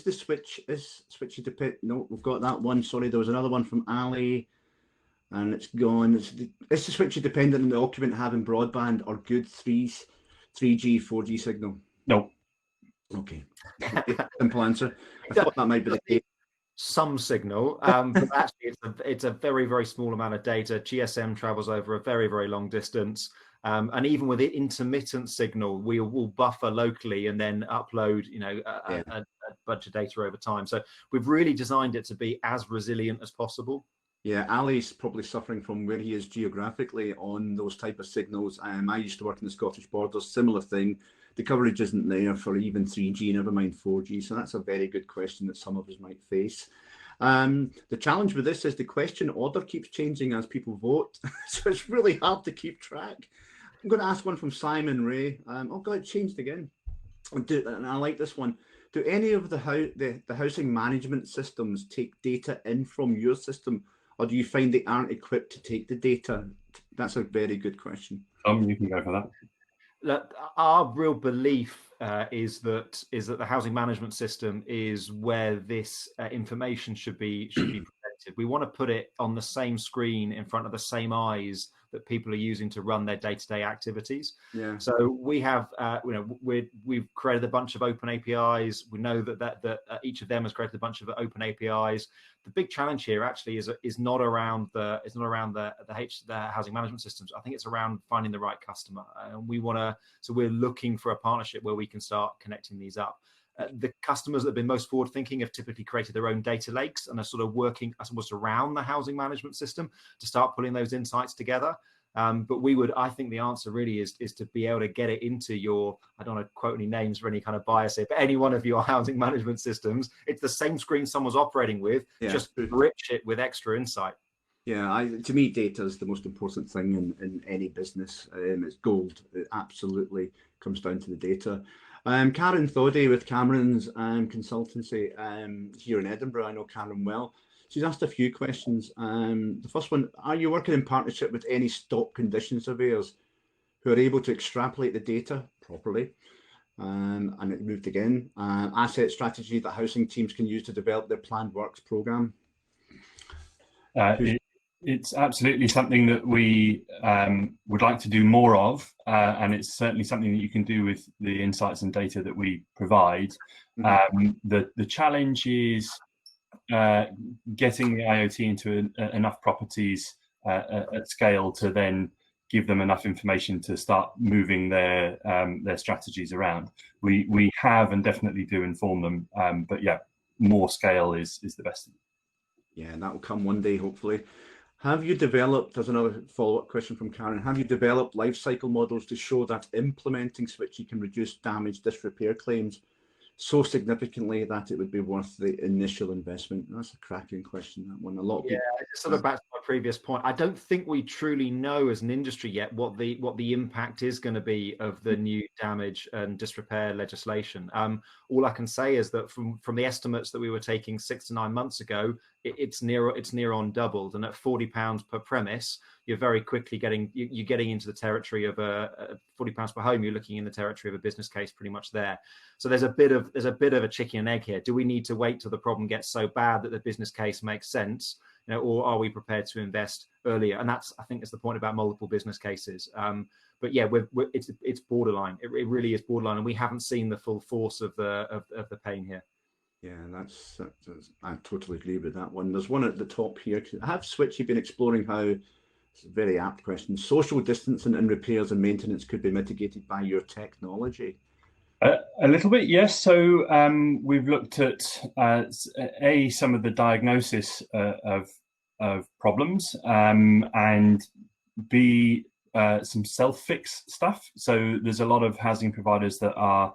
Switchee dependent? No, we've got that one. Sorry, there was another one from Ali, and it's gone. Is the Switchee dependent on the occupant having broadband or good 3G, 4G signal? No. Okay. Simple answer. I thought that might be the case. Some signal, but actually it's a very, very small amount of data. GSM travels over a very, very long distance. And even with the intermittent signal, we will buffer locally and then upload, a bunch of data over time. So we've really designed it to be as resilient as possible. Yeah, Ali's probably suffering from where he is geographically on those type of signals. I used to work in the Scottish Borders, similar thing. The coverage isn't there for even 3G, never mind 4G. So that's a very good question that some of us might face. The challenge with this is the question order keeps changing as people vote. So it's really hard to keep track. I'm going to ask one from Simon Ray. Oh God, it changed again. And I like this one. Do any of the housing management systems take data in from your system, or do you find they aren't equipped to take the data? That's a very good question. Tom, you can go for that. That our real belief is that the housing management system is where this information should be presented. We want to put it on the same screen in front of the same eyes that people are using to run their day-to-day activities. Yeah. So we have, we've created a bunch of open APIs. We know that each of them has created a bunch of open APIs. The big challenge here actually is not around the housing management systems. I think it's around finding the right customer, and we're looking for a partnership where we can start connecting these up. The customers that have been most forward thinking have typically created their own data lakes and are sort of working almost around the housing management system to start pulling those insights together. But I think the answer really is to be able to get it into your, I don't want to quote any names for any kind of bias here, but any one of your housing management systems. It's the same screen someone's operating with, just enrich it with extra insight. Yeah, to me, data is the most important thing in any business. It's gold. It absolutely comes down to the data. Karen Thody with Cameron's consultancy here in Edinburgh. I know Karen well. She's asked a few questions. The first one, are you working in partnership with any stock condition surveyors who are able to extrapolate the data properly? And it moved again. Asset strategy that housing teams can use to develop their planned works programme. It's absolutely something that we would like to do more of, and it's certainly something that you can do with the insights and data that we provide. The challenge is getting the IoT into enough properties at scale to then give them enough information to start moving their strategies around. We have and definitely do inform them, but yeah, more scale is the best. Yeah, and that will come one day, hopefully. Have you developed, there's another follow-up question from Karen, have you developed life cycle models to show that implementing Switchee can reduce damage, disrepair claims so significantly that it would be worth the initial investment? That's a cracking question, that one. A lot of people... sort of back to my previous point, I don't think we truly know as an industry yet what the impact is going to be of the new damage and disrepair legislation. All I can say is that from the estimates that we were taking 6 to 9 months ago, it's near on doubled, and at £40 per premise, you're very quickly getting into the territory of £40 per home. You're looking in the territory of a business case pretty much there. So there's a bit of a chicken and egg here. Do we need to wait till the problem gets so bad that the business case makes sense, or are we prepared to invest earlier? And I think that's the point about multiple business cases. But yeah, it's borderline. It really is borderline, and we haven't seen the full force of the pain here. Yeah, that's I totally agree with that one. There's one at the top here. Have Switchee been exploring how, it's a very apt question, social distancing and repairs and maintenance could be mitigated by your technology? A little bit, yes. So we've looked at some of the diagnosis of problems, and B, some self-fix stuff. So there's a lot of housing providers that are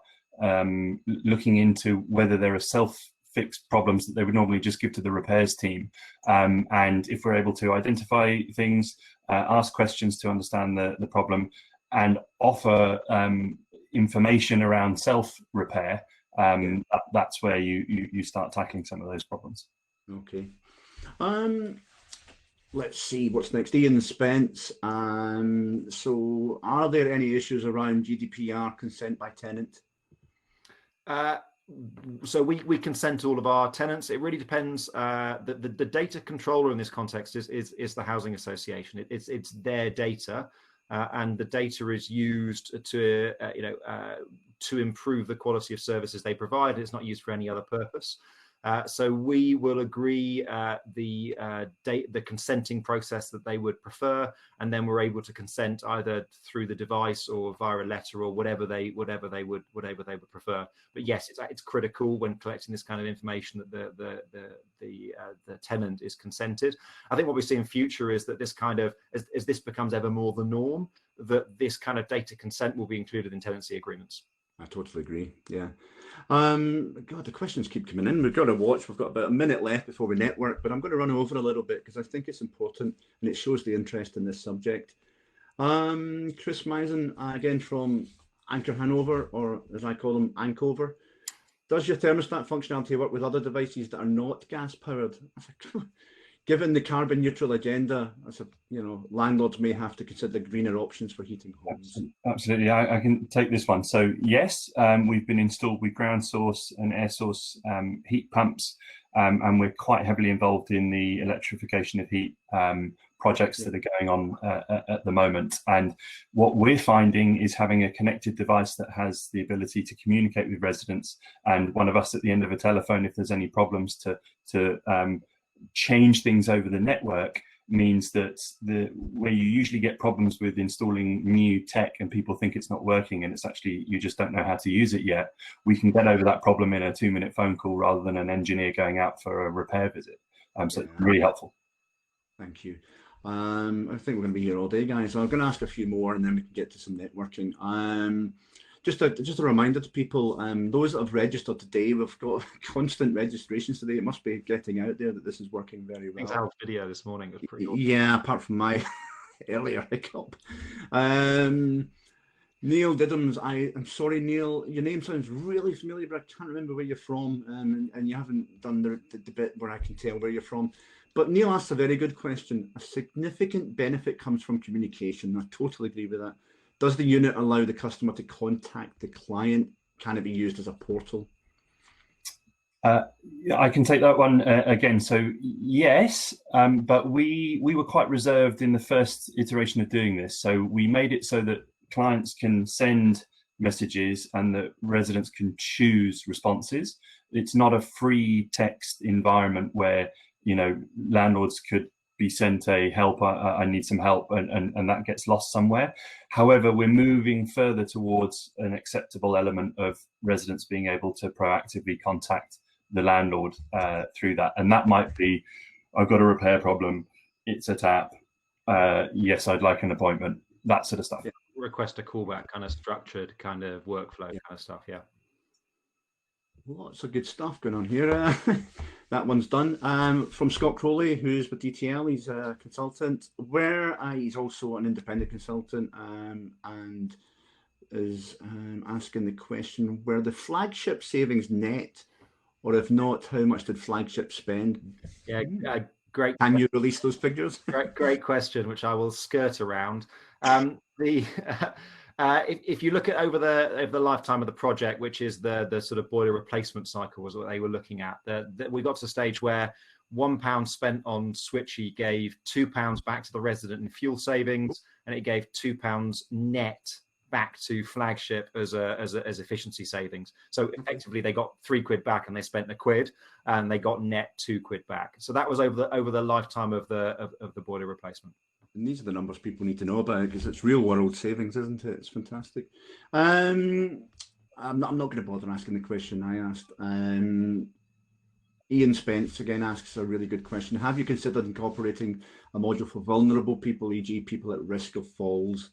looking into whether there are self-fixed problems that they would normally just give to the repairs team. And if we're able to identify things, ask questions to understand the problem, and offer information around self-repair, that's where you start tackling some of those problems. Okay. Let's see what's next. Ian Spence. So are there any issues around GDPR consent by tenant? So we consent all of our tenants. It really depends. The data controller in this context is the housing association. It's their data, and the data is used to improve the quality of services they provide. It's not used for any other purpose. So we will agree the consenting process that they would prefer, and then we're able to consent either through the device or via a letter or whatever they would prefer. But yes, it's critical when collecting this kind of information that the tenant is consented. I think what we see in future is that this kind of as this becomes ever more the norm, that this kind of data consent will be included in tenancy agreements. I totally agree. Yeah. God, the questions keep coming in. We've got to watch. We've got about a minute left before we network, but I'm going to run over a little bit because I think it's important and it shows the interest in this subject. Chris Meisen, again from Anchor Hanover, or as I call them, Ancover. does your thermostat functionality work with other devices that are not gas powered? Given the carbon neutral agenda, landlords may have to consider greener options for heating homes. Absolutely, I can take this one. So yes, we've been installed with ground source and air source heat pumps, and we're quite heavily involved in the electrification of heat projects that are going on at the moment. And what we're finding is having a connected device that has the ability to communicate with residents, and one of us at the end of a telephone, if there's any problems, to change things over the network, means that where you usually get problems with installing new tech and people think it's not working and it's actually you just don't know how to use it yet, we can get over that problem in a 2-minute phone call rather than an engineer going out for a repair visit. So it's really helpful. Thank you. I think we're going to be here all day, guys. So I'm going to ask a few more and then we can get to some networking. Just a reminder to people, those that have registered today, we've got constant registrations today. It must be getting out there that this is working very well. Thanks, Al's video this morning was pretty awesome. Yeah, apart from my earlier hiccup. Neil Diddams, I'm sorry, Neil, your name sounds really familiar, but I can't remember where you're from, and you haven't done the bit where I can tell where you're from. But Neil asked a very good question. A significant benefit comes from communication. I totally agree with that. Does the unit allow the customer to contact the client? Can it be used as a portal? I can take that one again. So yes, but we were quite reserved in the first iteration of doing this. So we made it so that clients can send messages and that residents can choose responses. It's not a free text environment where landlords could be sent a help, I need some help, and that gets lost somewhere. However, we're moving further towards an acceptable element of residents being able to proactively contact the landlord through that. And that might be, I've got a repair problem, it's a tap, yes, I'd like an appointment, that sort of stuff. Yeah. Request a callback, kind of structured kind of workflow kind of stuff, yeah. Lots of good stuff going on here. That one's done. From Scott Crowley, who's with DTL, he's a consultant. He's also an independent consultant, and is asking the question: were the flagship savings net, or if not, how much did flagship spend? Yeah, great. Can you release those figures? Great question, which I will skirt around. If you look at over the lifetime of the project, which is the sort of boiler replacement cycle was what they were looking at, we got to the stage where £1 spent on Switchee gave £2 back to the resident in fuel savings, and it gave £2 net back to flagship as efficiency savings. So effectively they got £3 back and they spent £1 and they got net £2 back. So that was over the lifetime of the boiler replacement. And these are the numbers people need to know about, because it's real world savings, isn't it? It's fantastic. I'm not going to bother asking the question I asked. Ian Spence again asks a really good question. Have you considered incorporating a module for vulnerable people, e.g. people at risk of falls?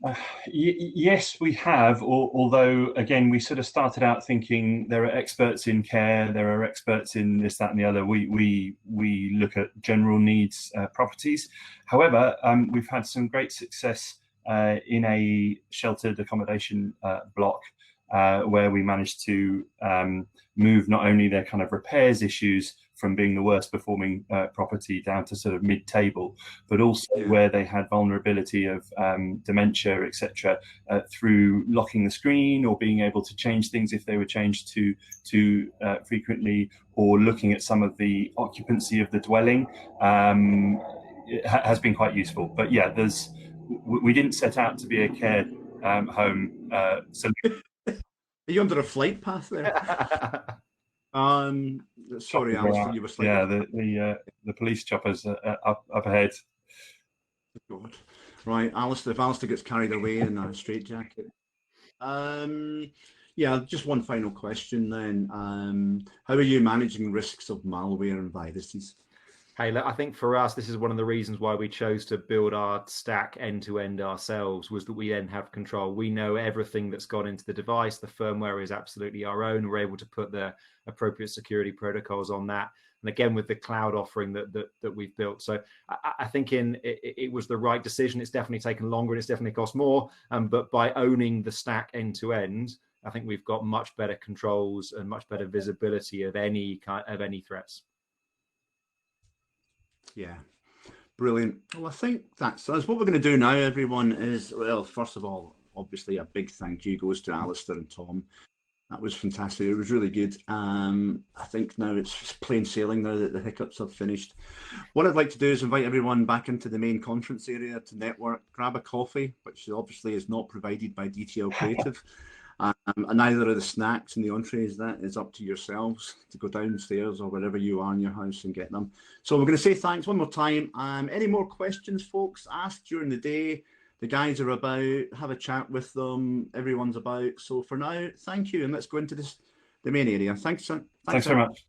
Yes, we have, although again, we sort of started out thinking there are experts in care, there are experts in this, that and the other. We look at general needs properties. However, we've had some great success in a sheltered accommodation block where we managed to move not only their kind of repairs issues from being the worst performing property down to sort of mid-table, but also where they had vulnerability of dementia, etc., through locking the screen or being able to change things if they were changed too frequently, or looking at some of the occupancy of the dwelling. It has been quite useful. But yeah, we didn't set out to be a care home solution. Are you under a flight path there? Sorry, Alistair, you were slightly... Yeah, the police choppers up ahead. God. Right, Alistair, if Alistair gets carried away in a straitjacket. Yeah, just one final question then. How are you managing risks of malware and viruses? Hey, look, I think for us, this is one of the reasons why we chose to build our stack end-to-end ourselves, was that we then have control. We know everything that's gone into the device. The firmware is absolutely our own. We're able to put the appropriate security protocols on that. And again, with the cloud offering that we've built. So I think it was the right decision. It's definitely taken longer and it's definitely cost more. But by owning the stack end-to-end, I think we've got much better controls and much better visibility of any threats. Yeah, brilliant. Well, I think that's us. What we're going to do now, everyone, is, well, first of all, obviously a big thank you goes to Alistair and Tom. That was fantastic. It was really good. I think now it's plain sailing now that the hiccups have finished. What I'd like to do is invite everyone back into the main conference area to network, grab a coffee, which obviously is not provided by DTL Creative. And neither are the snacks and the entrees. That is up to yourselves to go downstairs or wherever you are in your house and get them. So we're going to say thanks one more time. Any more questions, folks? Ask during the day. The guys are about. Have a chat with them. Everyone's about. So for now, thank you. And let's go into the main area. Thanks very much.